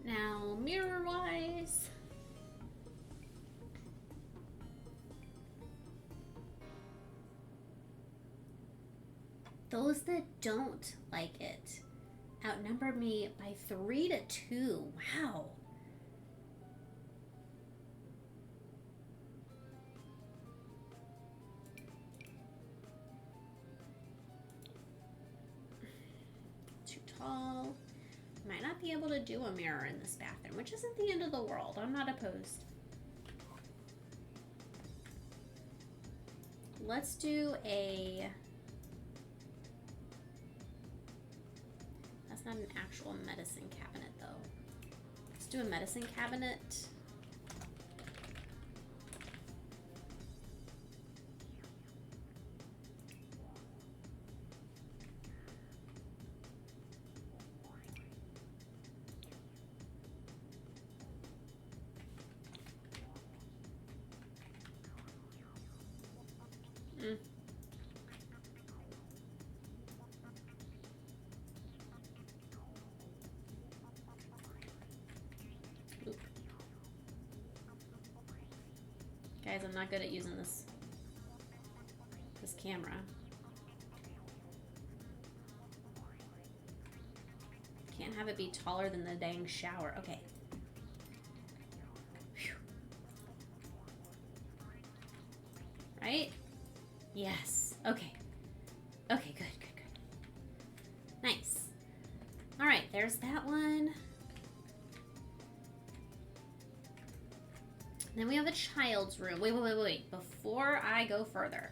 Now, mirror-wise, those that don't like it outnumber me by 3-2. Wow. Too tall. Might not be able to do a mirror in this bathroom, which isn't the end of the world. I'm not opposed. Let's do a... That's not an actual medicine cabinet, though. Let's do a medicine cabinet. Guys, I'm not good at using this camera. Can't have it be taller than the dang shower. Okay. Whew. Right? Yes. Okay. Okay, good, good, good. Nice. All right, there's that one. Then we have a child's room. Wait. Before I go further,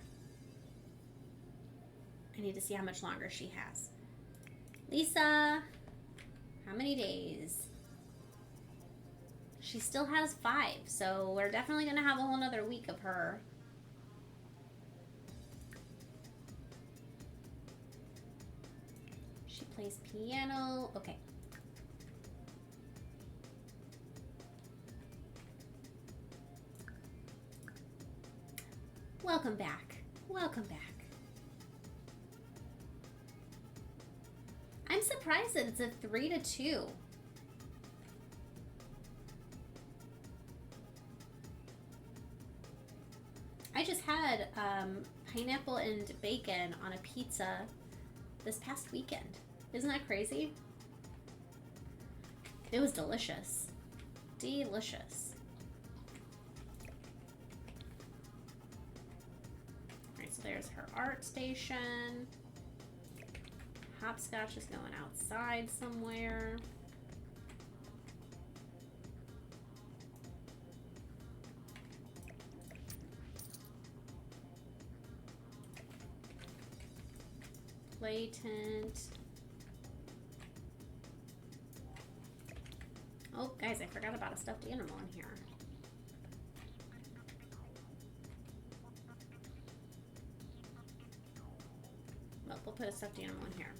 I need to see how much longer she has. Lisa, how many days? She still has 5, so we're definitely going to have a whole nother week of her. She plays piano. Okay. Welcome back. Welcome back. I'm surprised that it's a 3-2. I just had pineapple and bacon on a pizza this past weekend. Isn't that crazy? It was delicious. Delicious. There's her art station. Hopscotch is going outside somewhere. Play tent. Oh, guys, I forgot about a stuffed animal in here. Well, we'll put a stuffed animal in here.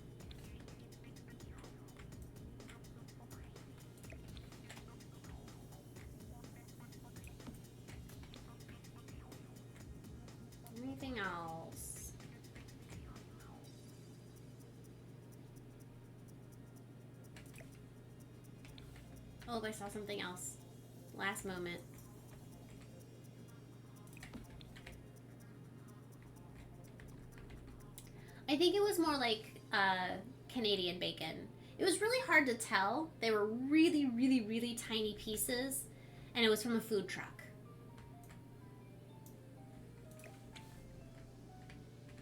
Anything else? Oh, I saw something else. Last moment. I think it was more like Canadian bacon. It was really hard to tell. They were really, really, really tiny pieces, and it was from a food truck.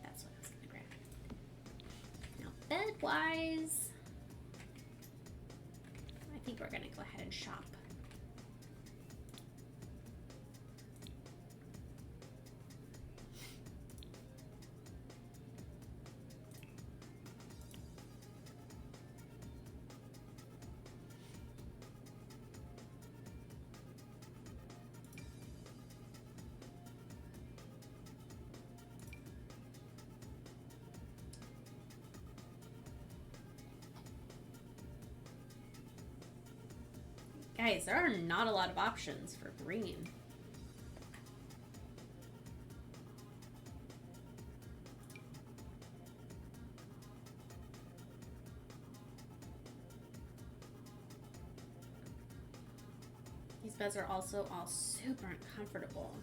That's what I was gonna grab. Now, bed-wise, I think we're gonna go ahead and shop. Guys, there are not a lot of options for green. These beds are also all super uncomfortable.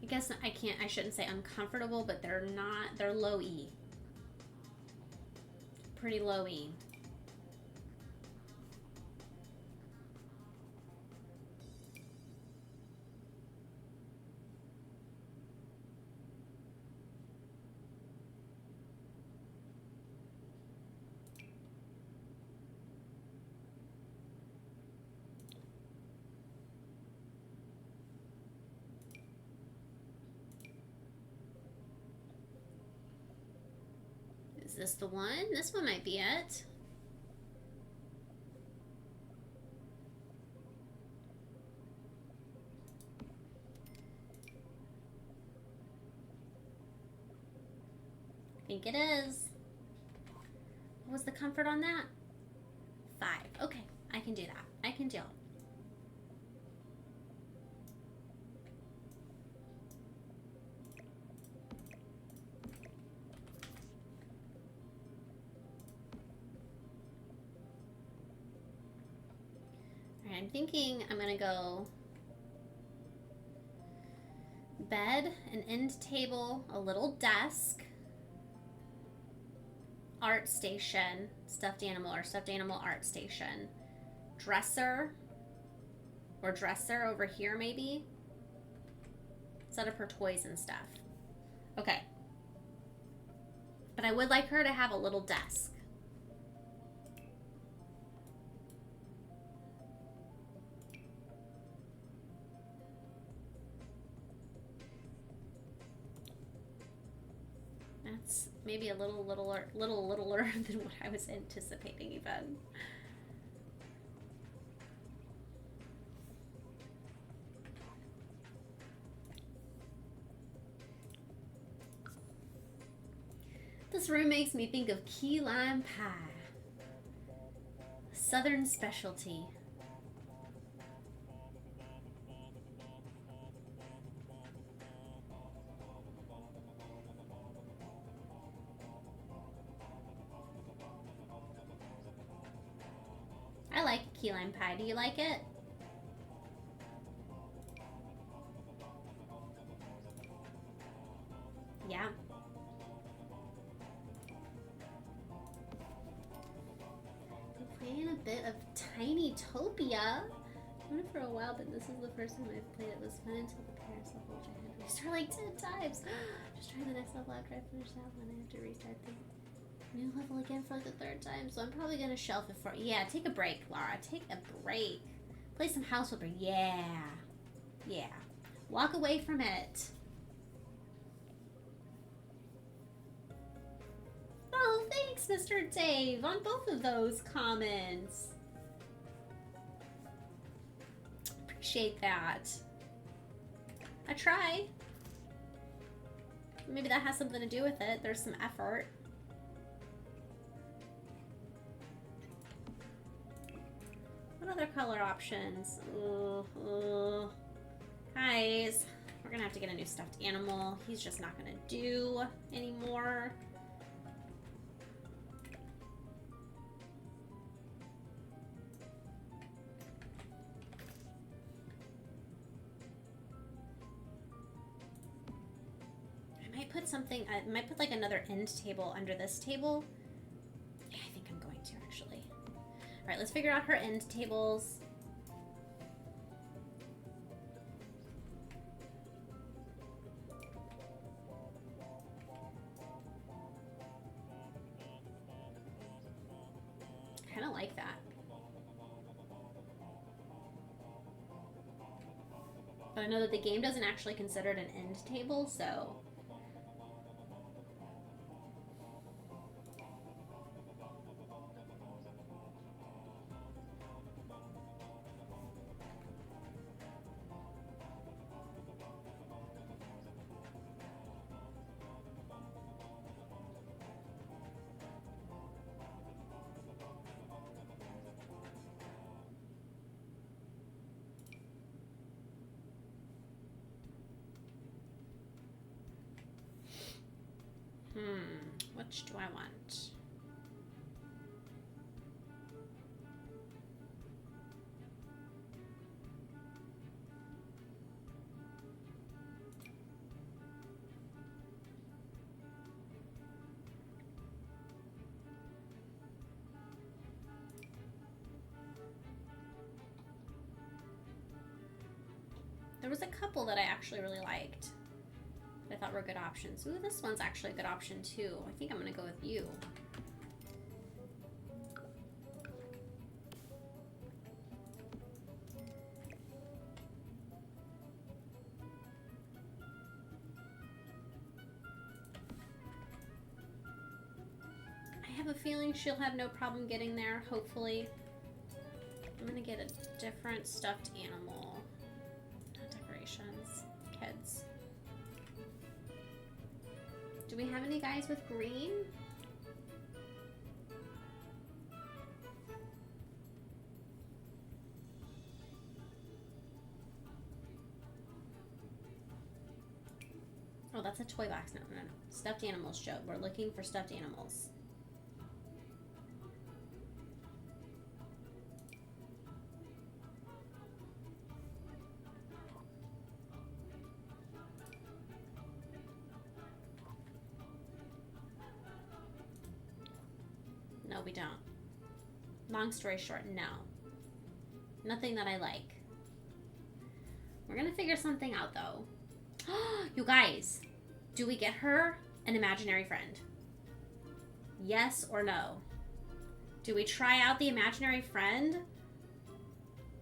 I guess I shouldn't say uncomfortable, but they're not, they're low E. Pretty low E. Is this the one? This one might be it. I think it is. What was the comfort on that? 5. Okay, I can do that. I can deal. I'm thinking I'm gonna go bed, an end table, a little desk, art station, stuffed animal or stuffed animal art station, dresser or dresser over here maybe. Set up her toys and stuff. Okay. But I would like her to have a little desk. That's maybe a little littler than what I was anticipating even. This room makes me think of key lime pie. Southern specialty. I like key lime pie. Do you like it? Yeah. We're playing a bit of Tiny Topia. I've known it for a while, but this is the first time I've played it. It was fun until the parasol which I had Start like 10 times. Just try the next level after I finish that one. I have to restart the new level again for like the 3rd time. So I'm probably gonna shelf it for. Yeah, take a break, Laura. Take a break. Play some House Flipper. Yeah. Yeah. Walk away from it. Oh, thanks, Mr. Dave, on both of those comments. Appreciate that. I try. Maybe that has something to do with it. There's some effort. What other color options? Guys, we're gonna have to get a new stuffed animal. He's just not gonna do anymore. Put something, I might put like another end table under this table. Yeah, I think I'm going to actually. All right, let's figure out her end tables. Kind of like that. But I know that the game doesn't actually consider it an end table, so. Which do I want? There was a couple that I actually really liked. I thought were good options. Ooh, this one's actually a good option too. I think I'm gonna go with you. I have a feeling she'll have no problem getting there, hopefully. I'm gonna get a different stuffed animal. Not decorations. Kids. Do we have any guys with green? Oh, that's a toy box. No. Stuffed animals, Joe. We're looking for stuffed animals. No, we don't. Long story short, no. Nothing that I like. We're gonna figure something out though. You guys, do we get her an imaginary friend? Yes or no? Do we try out the imaginary friend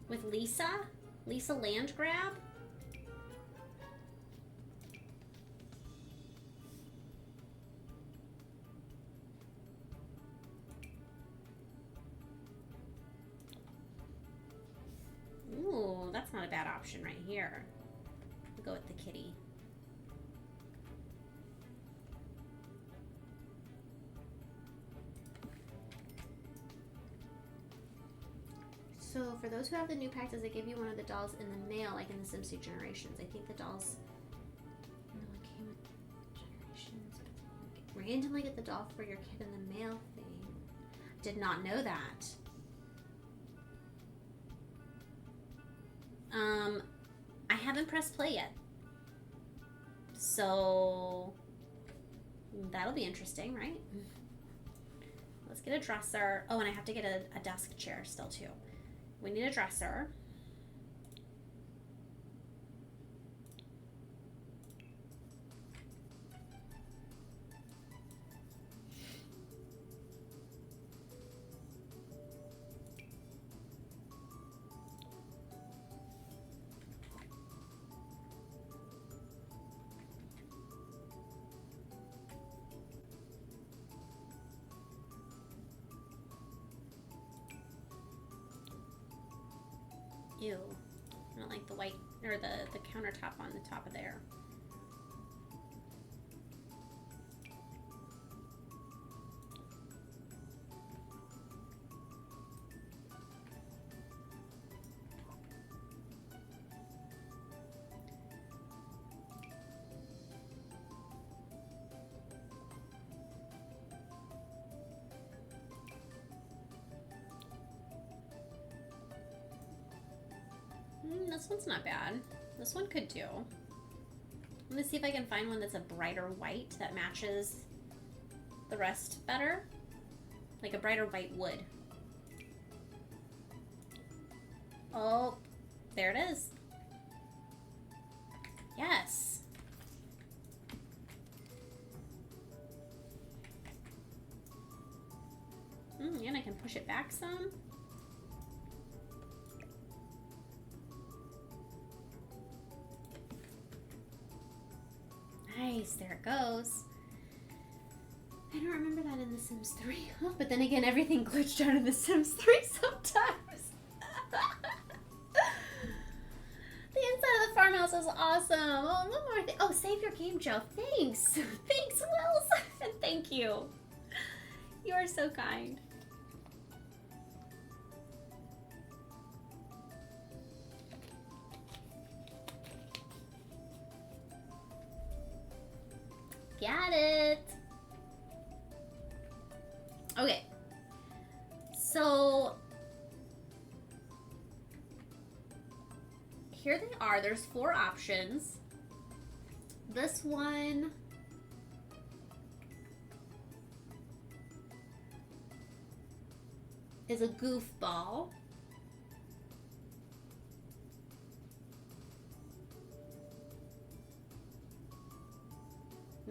with Lisa? Lisa Landgraab? Ooh, that's not a bad option right here. We'll go with the kitty. So for those who have the new pack, does it give you one of the dolls in the mail, like in the Sims 2 Generations? I think the dolls came with Generations. Randomly get the doll for your kid in the mail thing. Did not know that. I haven't pressed play yet. So that'll be interesting, right? Let's get a dresser. Oh, and I have to get a desk chair still too. We need a dresser. Ew. I don't like the white, or the countertop on the top of there. This one's not bad. This one could do. I'm gonna see if I can find one that's a brighter white that matches the rest better. Like a brighter white wood. Oh, there it is. Yes. And I can push it back some. Nice, there it goes. I don't remember that in The Sims 3. Oh, but then again, everything glitched out in The Sims 3 sometimes. The inside of the farmhouse is awesome. Oh, one more thing. Oh, save your game, Joe. Thanks. Thanks, Wills. And thank you. You are so kind. Got it. Okay. So here they are. There's 4 options. This one is a goofball.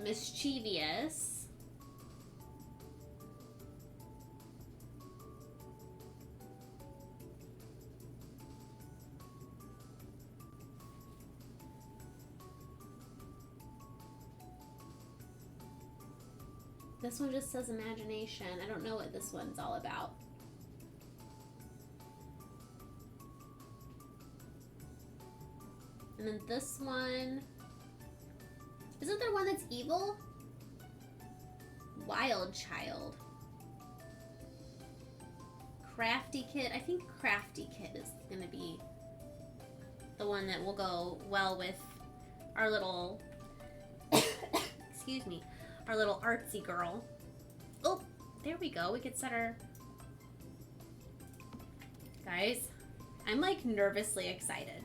Mischievous. This one just says imagination. I don't know what this one's all about. And then this one, isn't there one that's evil? Wild Child. Crafty Kid. I think Crafty Kid is going to be the one that will go well with our little, excuse me, our little artsy girl. Oh, there we go. We could set her. Guys, I'm like nervously excited.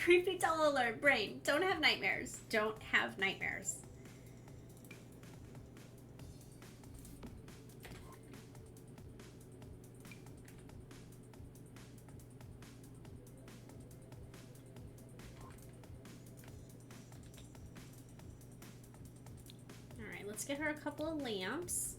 Creepy tell alert, brain. Don't have nightmares. Don't have nightmares. All right, let's get her a couple of lamps.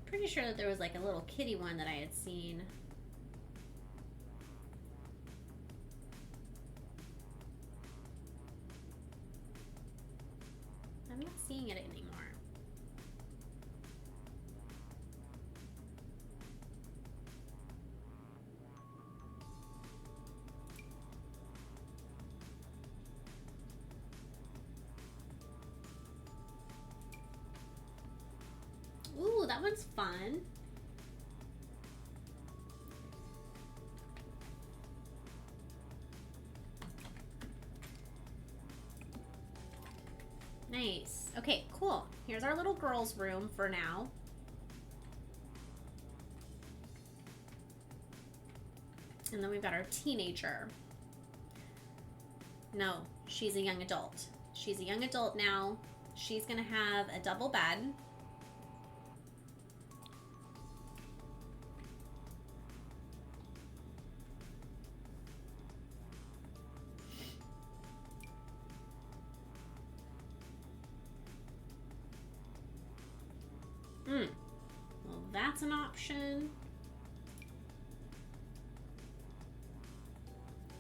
Pretty sure that there was like a little kitty one that I had seen. I'm not seeing it anymore. Ooh, that one's fun. Nice. Okay, cool. Here's our little girl's room for now. And then we've got our teenager. No, she's a young adult. She's a young adult now. She's gonna have a double bed. Well, that's an option.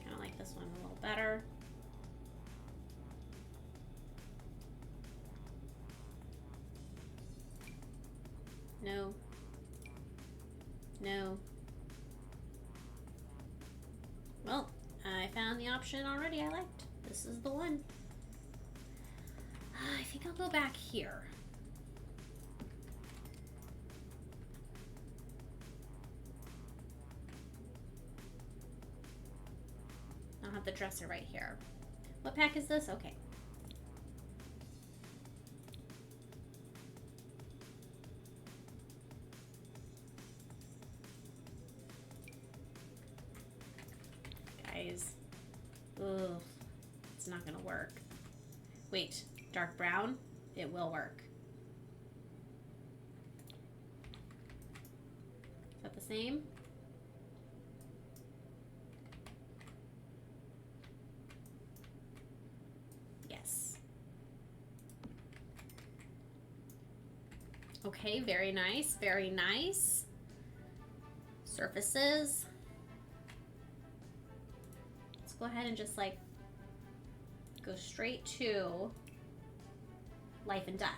Kind of like this one a little better. No. No. Well, I found the option already I liked. This is the one. I think I'll go back here. I'll have the dresser right here. What pack is this? Okay. Guys. Ugh. It's not gonna work. Wait, dark brown? It will work. Is that the same? Yes. Okay, very nice, very nice. Surfaces. Let's go ahead and just like go straight to life and death.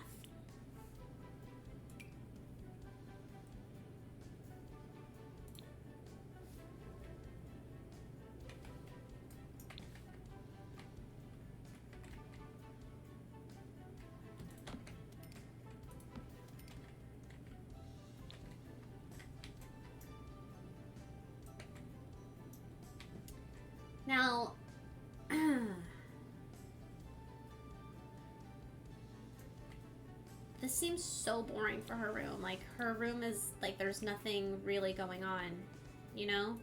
Now, this seems so boring for her room. Like, her room is, like, there's nothing really going on, you know?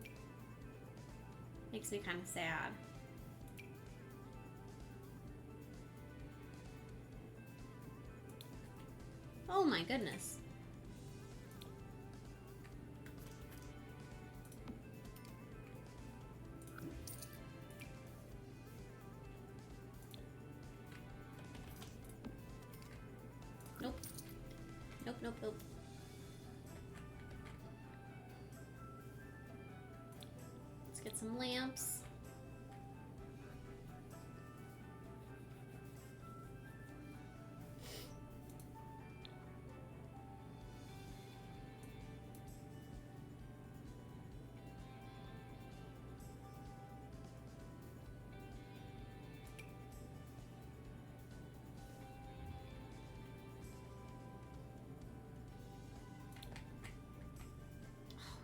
Makes me kind of sad. Oh my goodness. Nope. Nope, nope, nope. Let's get some lamps.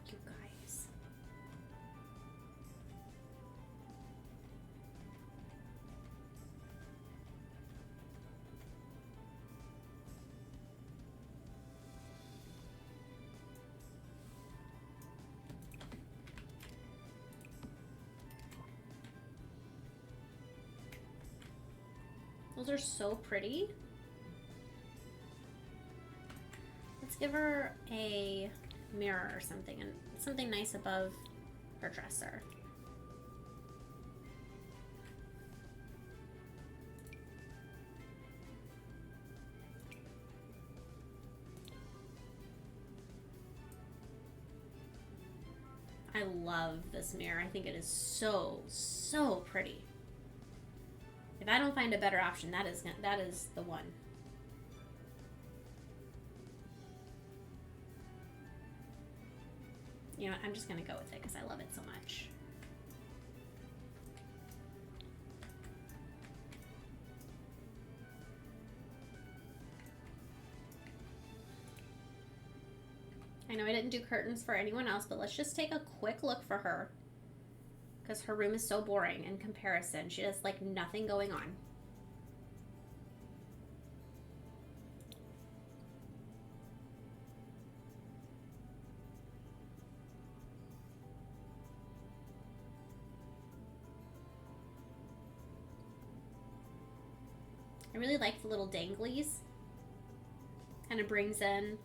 You guys. Those are so pretty. Let's give her a mirror or something, and something nice above her dresser. I love this mirror. I think it is so, so pretty. If I don't find a better option, that is the one. You know, I'm just gonna go with it because I love it so much. I know I didn't do curtains for anyone else, but let's just take a quick look for her because her room is so boring in comparison. She has like nothing going on. I really like the little danglies. Kind of brings in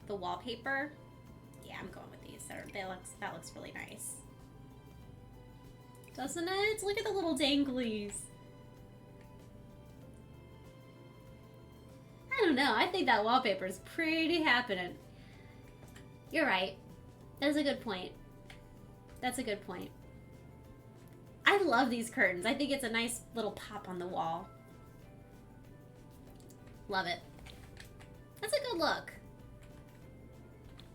the wallpaper. Yeah, I'm going with these. That looks really nice. Doesn't it? Look at the little danglies. I don't know. I think that wallpaper is pretty happening. You're right. That's a good point. That's a good point. I love these curtains. I think it's a nice little pop on the wall. Love it. That's a good look.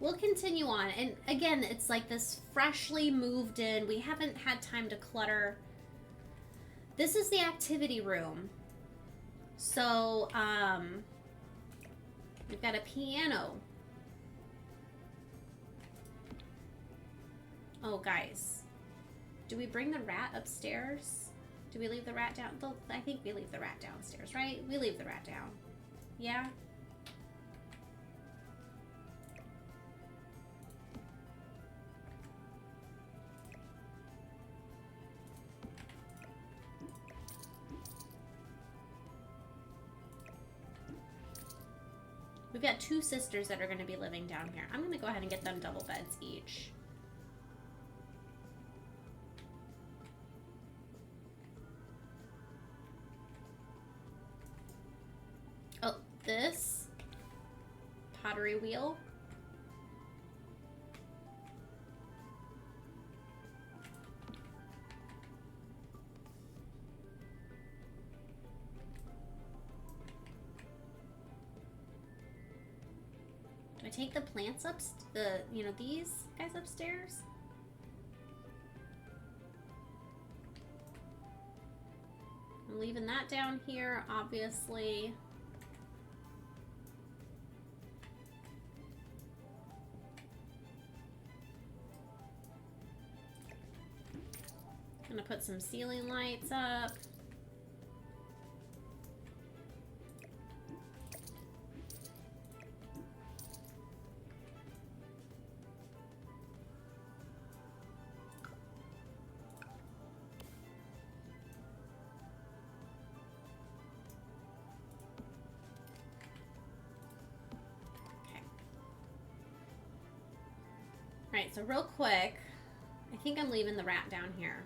We'll continue on. And again, it's like this freshly moved in. We haven't had time to clutter. This is the activity room. So, we've got a piano. Oh, guys. Do we bring the rat upstairs? Do we leave the rat down? I think we leave the rat downstairs, right? We leave the rat down. Yeah? We've got 2 sisters that are going to be living down here. I'm going to go ahead and get them double beds each. Oh, this pottery wheel. Do I take the plants up, these guys upstairs? I'm leaving that down here, obviously. Gonna put some ceiling lights up. Alright, so real quick, I think I'm leaving the rat down here.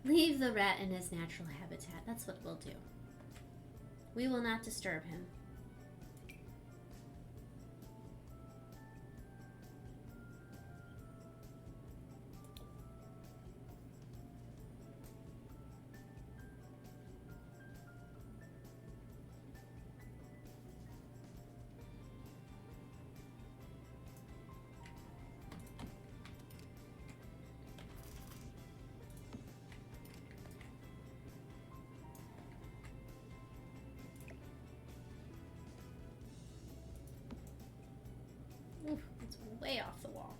Leave the rat in his natural habitat. That's what we'll do. We will not disturb him. Oof, it's way off the wall.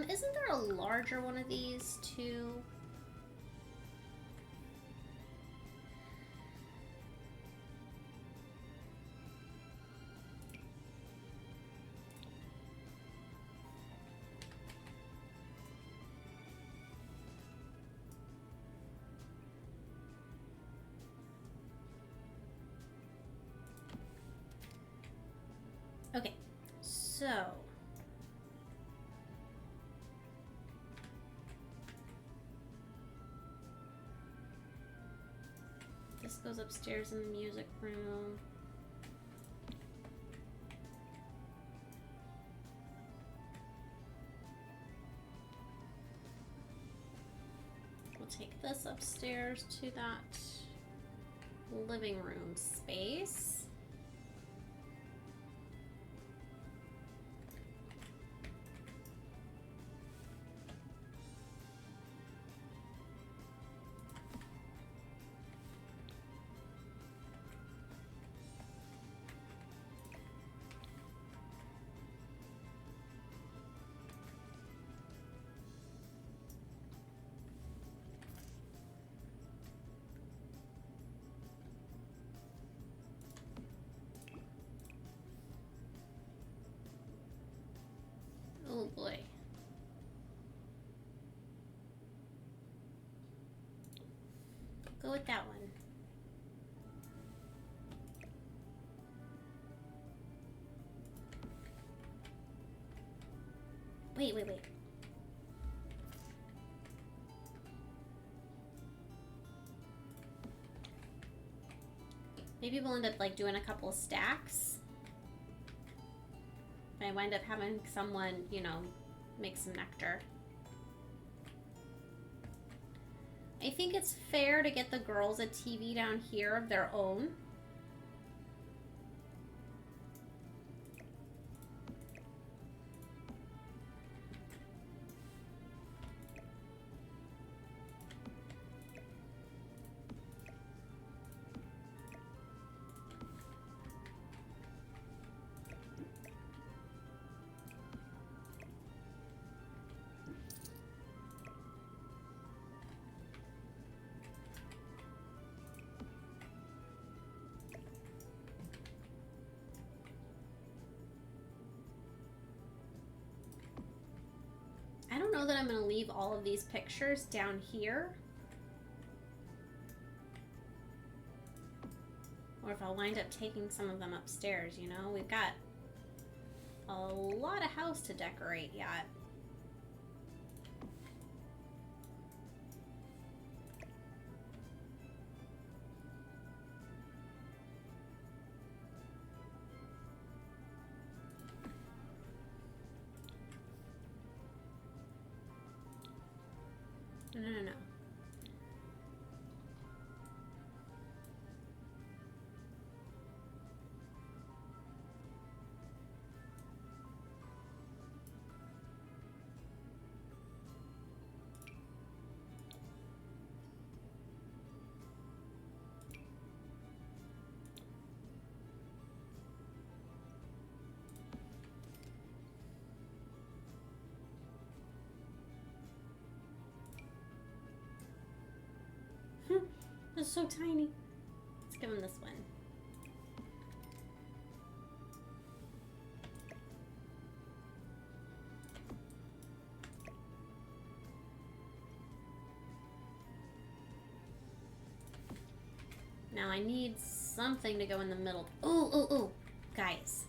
Isn't there a larger one of these too? Okay, so This goes upstairs in the music room. We'll take this upstairs to that living room space. Oh boy. Go with that one. Wait. Maybe we'll end up like doing a couple of stacks. I wind up having someone, you know, make some nectar. I think it's fair to get the girls a TV down here of their own. I don't know that I'm going to leave all of these pictures down here. Or if I'll wind up taking some of them upstairs, you know? We've got a lot of house to decorate yet. No. It's so tiny. Let's give him this one. Now I need something to go in the middle. Oh, guys.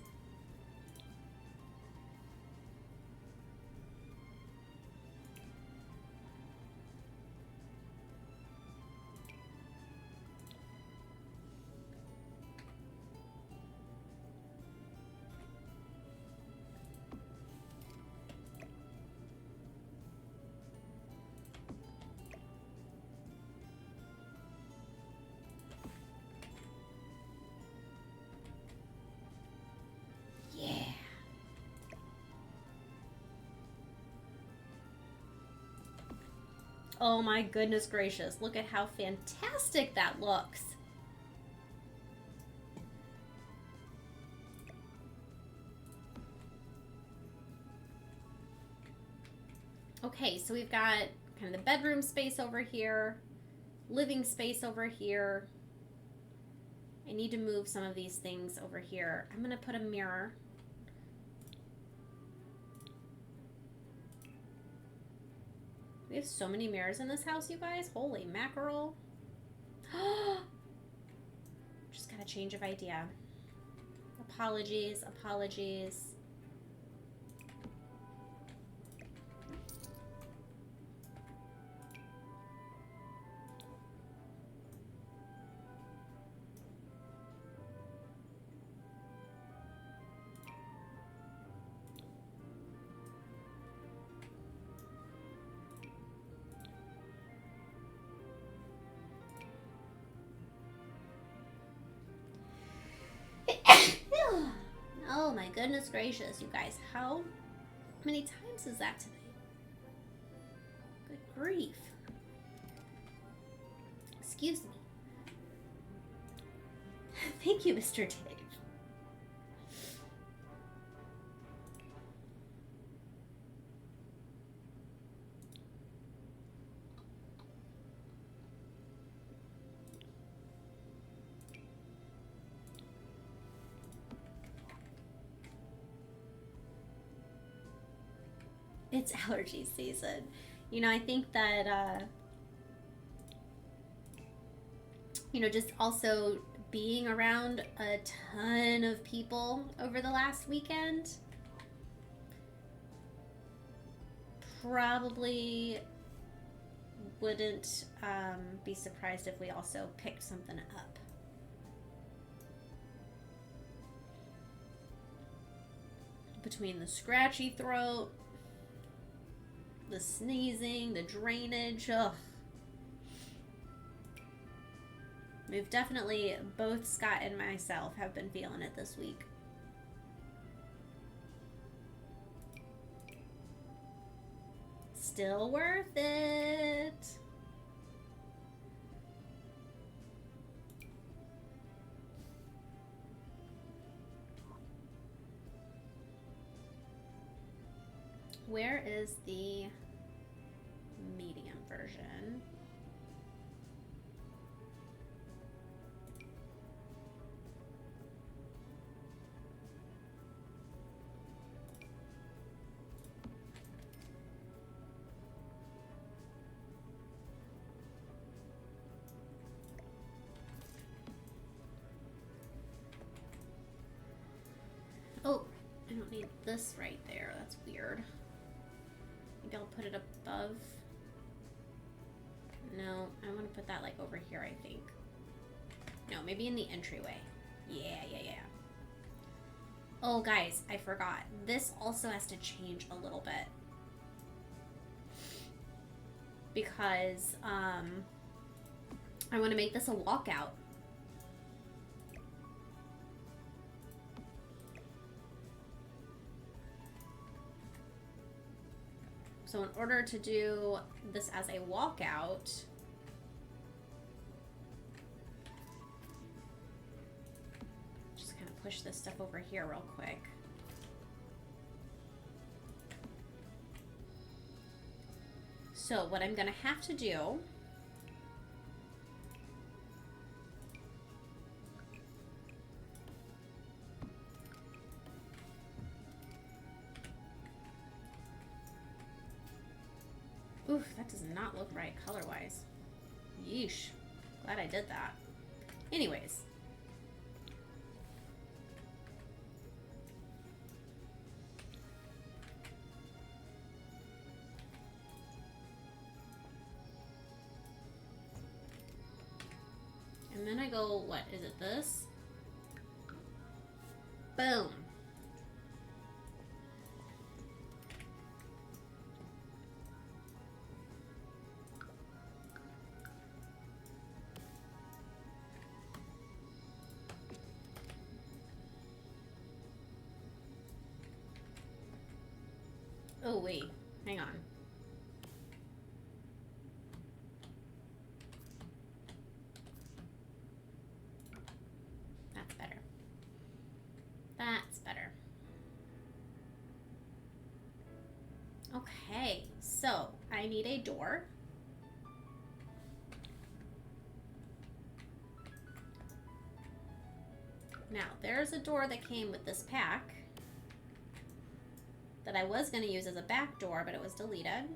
Oh my goodness gracious. Look at how fantastic that looks. Okay, so we've got kind of the bedroom space over here, living space over here. I need to move some of these things over here. I'm going to put a mirror. We have so many mirrors in this house, you guys. Holy mackerel. Just got a change of idea. Apologies. Oh my goodness gracious, you guys. How many times is that today? Good grief. Excuse me. Thank you, Mr. Dave. It's allergy season. You know, I think that, you know, just also being around a ton of people over the last weekend probably wouldn't be surprised if we also picked something up. Between the scratchy throat, the sneezing, the drainage, ugh. We've definitely, both Scott and myself have been feeling it this week. Still worth it. Where is the medium version? Oh, I don't need this right there. That's weird. Maybe I'll put it above. No, I want to put that like over here, I think. No, maybe in the entryway. Yeah. Oh, guys, I forgot. This also has to change a little bit. Because I want to make this a walkout. So in order to do this as a walkout, just kind of push this stuff over here real quick. So what I'm gonna have to do oof, that does not look right color-wise. Yeesh. Glad I did that. Anyways. And then I go, what, is it this? Boom. Oh, wait. Hang on. That's better. That's better. Okay, so I need a door. Now, there's a door that came with this pack that I was going to use as a back door, but it was deleted.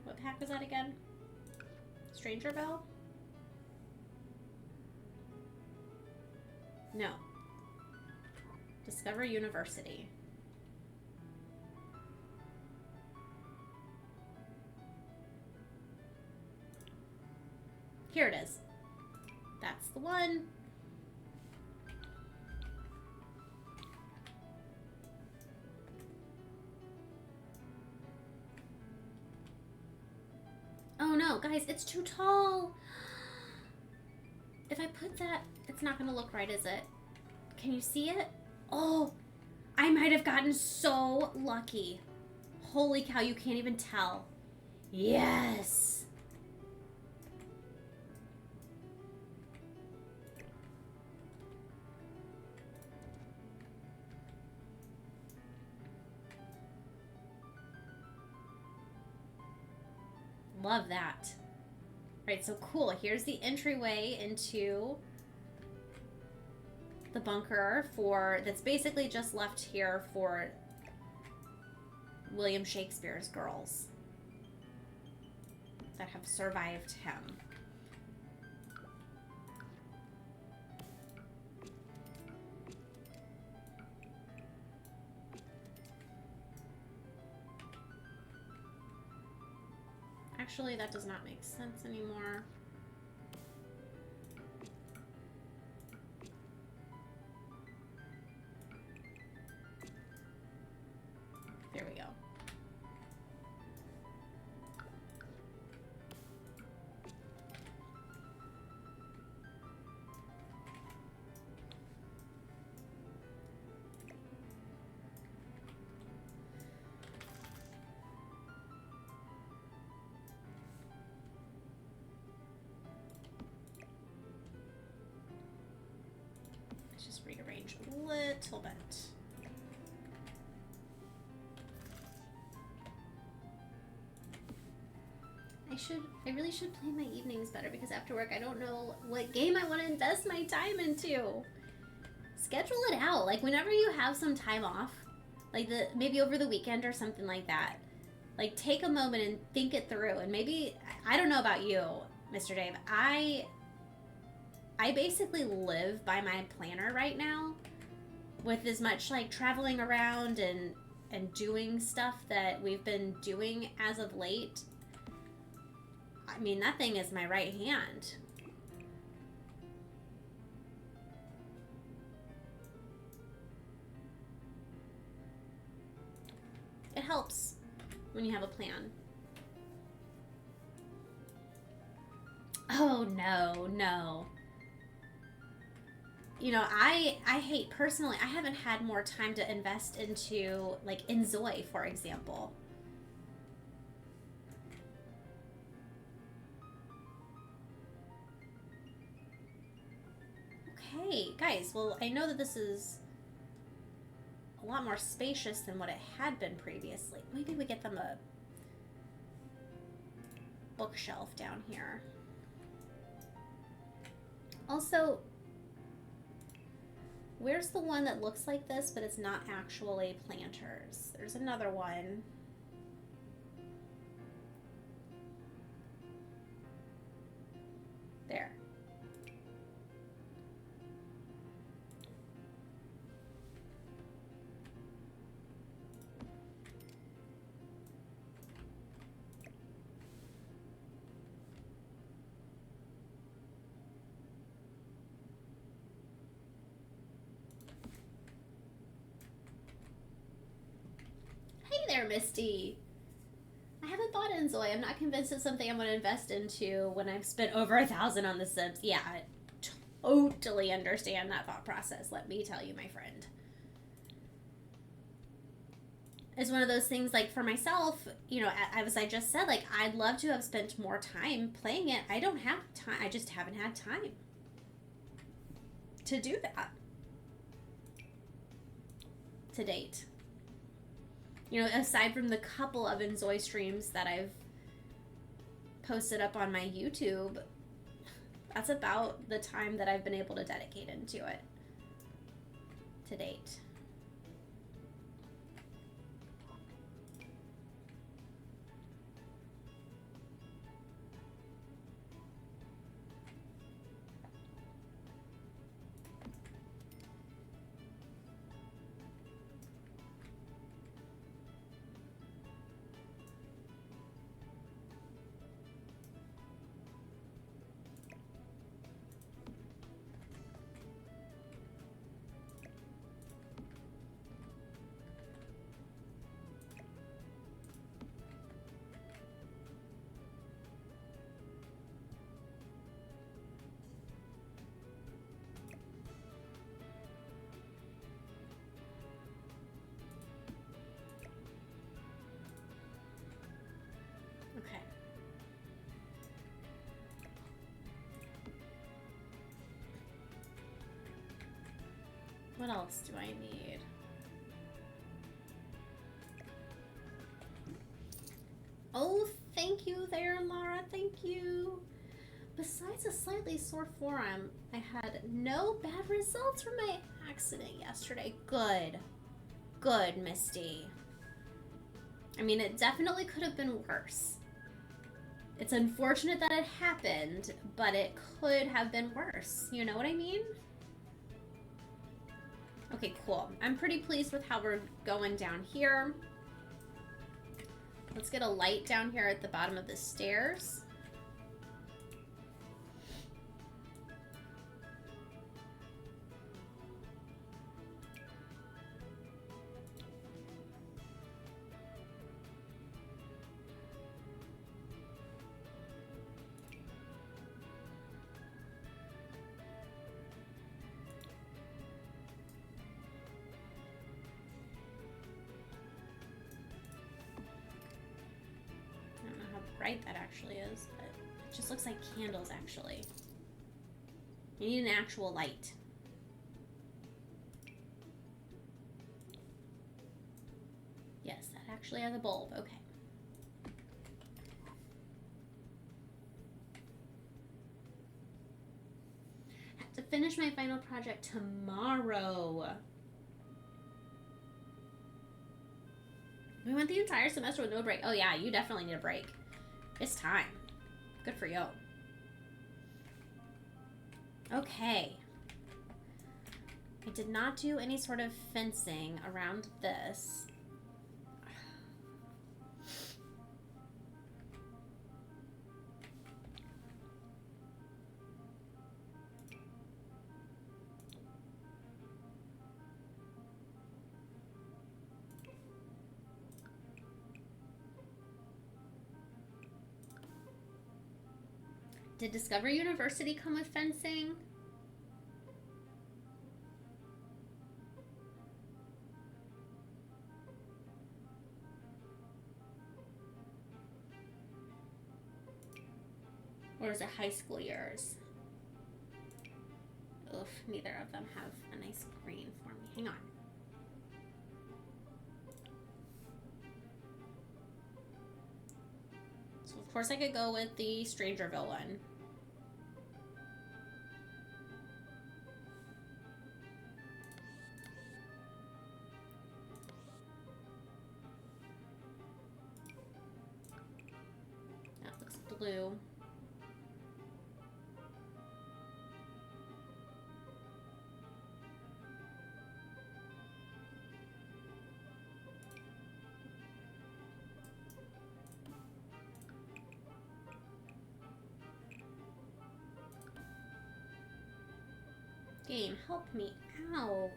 What pack was that again? Stranger Bell? No. Discover University. Here it is. That's the one. no, guys, it's too tall. If I put that, it's not gonna look right, is it? Can you see it? Oh, I might have gotten so lucky. Holy cow, you can't even tell. Yes. Love that. Right, so cool. Here's the entryway into the bunker that's basically just left here for William Shakespeare's girls that have survived him. Actually, that does not make sense anymore. There we go. Let's just rearrange a little bit. I really should plan my evenings better because after work I don't know what game I want to invest my time into. Schedule it out. Like whenever you have some time off, like maybe over the weekend or something like that, like take a moment and think it through. And maybe, I don't know about you, Mr. Dave, I basically live by my planner right now with as much like traveling around and doing stuff that we've been doing as of late. I mean, that thing is my right hand. It helps when you have a plan. Oh, no, no. You know, I hate personally, I haven't had more time to invest into, like, in Zoe, for example. Okay, guys, well, I know that this is a lot more spacious than what it had been previously. Maybe we get them a bookshelf down here. Also, where's the one that looks like this, but it's not actually planters? There's another one. There. There, Misty. I haven't bought in Zoe. I'm not convinced it's something I'm going to invest into when I've spent over 1,000 on The Sims. Yeah, I totally understand that thought process. Let me tell you, my friend. It's one of those things, like, for myself, you know, as I just said, like, I'd love to have spent more time playing it. I don't have time. I just haven't had time to do that to date. You know, aside from the couple of Enzoy streams that I've posted up on my YouTube, that's about the time that I've been able to dedicate into it to date. What else do I need? Oh, thank you there, Laura. Thank you. Besides a slightly sore forearm, I had no bad results from my accident yesterday. Good. Good, Misty. I mean, it definitely could have been worse. It's unfortunate that it happened, but it could have been worse. You know what I mean? Okay, cool. I'm pretty pleased with how we're going down here. Let's get a light down here at the bottom of the stairs. Bright that actually is, but it just looks like candles actually. You need an actual light. Yes, that actually has a bulb. Okay. Have to finish my final project tomorrow. We went the entire semester with no break. Oh yeah, you definitely need a break. It's time. Good for you. Okay. I did not do any sort of fencing around this. Did Discovery University come with fencing? Or is it high school years? Oof, neither of them have a nice green for me. Hang on. So of course I could go with the Strangerville one. That looks blue. Game, help me out.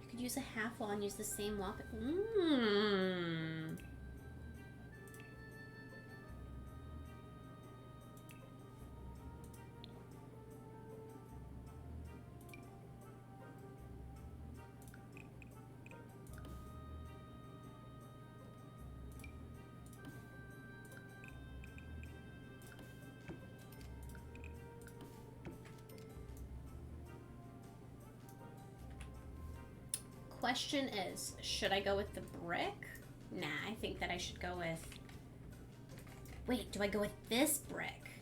You could use a half wall and use the same wall. Question is, should I go with the brick? Nah, I think that I should go with... Wait, do I go with this brick?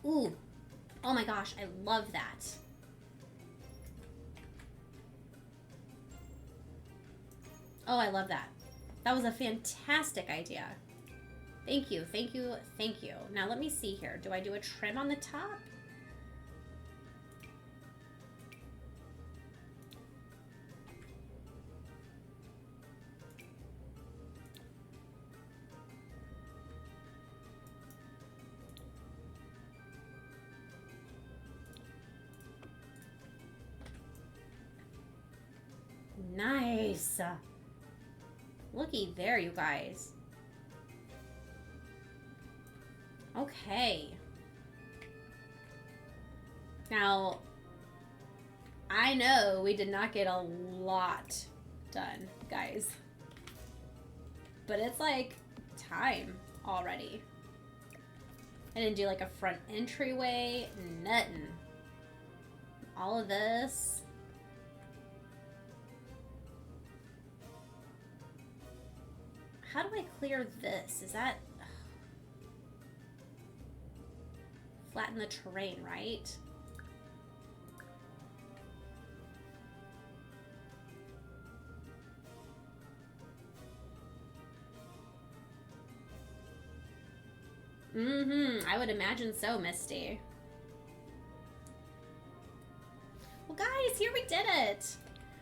Ooh. Oh my gosh, I love that. Oh, I love that. That was a fantastic idea. Thank you, thank you, thank you. Now let me see here. Do I do a trim on the top? Nice. Looky there, you guys. Okay. Now, I know we did not get a lot done, guys. But it's like time already. I didn't do like a front entryway, nothing. All of this. How do I clear this? Is that... flatten the terrain, right? I would imagine so, Misty. Well, guys, here we did it.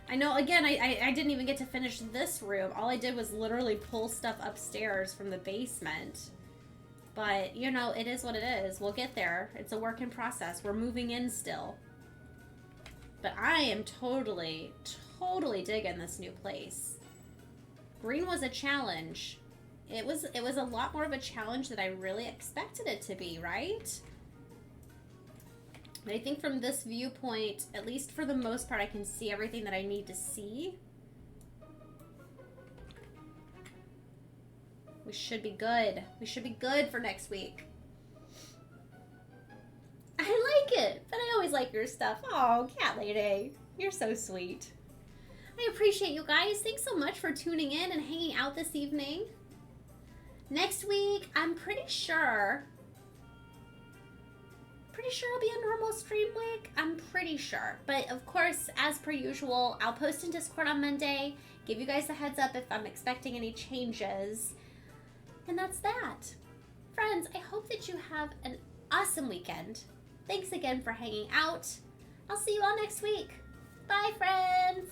I know, again, I didn't even get to finish this room. All I did was literally pull stuff upstairs from the basement. But, you know, it is what it is. We'll get there. It's a work in process. We're moving in still. But I am totally digging this new place. Green was a challenge. It was a lot more of a challenge than I really expected it to be, right? But I think from this viewpoint, at least for the most part, I can see everything that I need to see. We should be good. We should be good for next week. I like it, but I always like your stuff. Oh, cat lady. You're so sweet. I appreciate you guys. Thanks so much for tuning in and hanging out this evening. Next week, I'm pretty sure it'll be a normal stream week. I'm pretty sure. But of course, as per usual, I'll post in Discord on Monday, give you guys a heads up if I'm expecting any changes. And that's that. Friends, I hope that you have an awesome weekend. Thanks again for hanging out. I'll see you all next week. Bye, friends.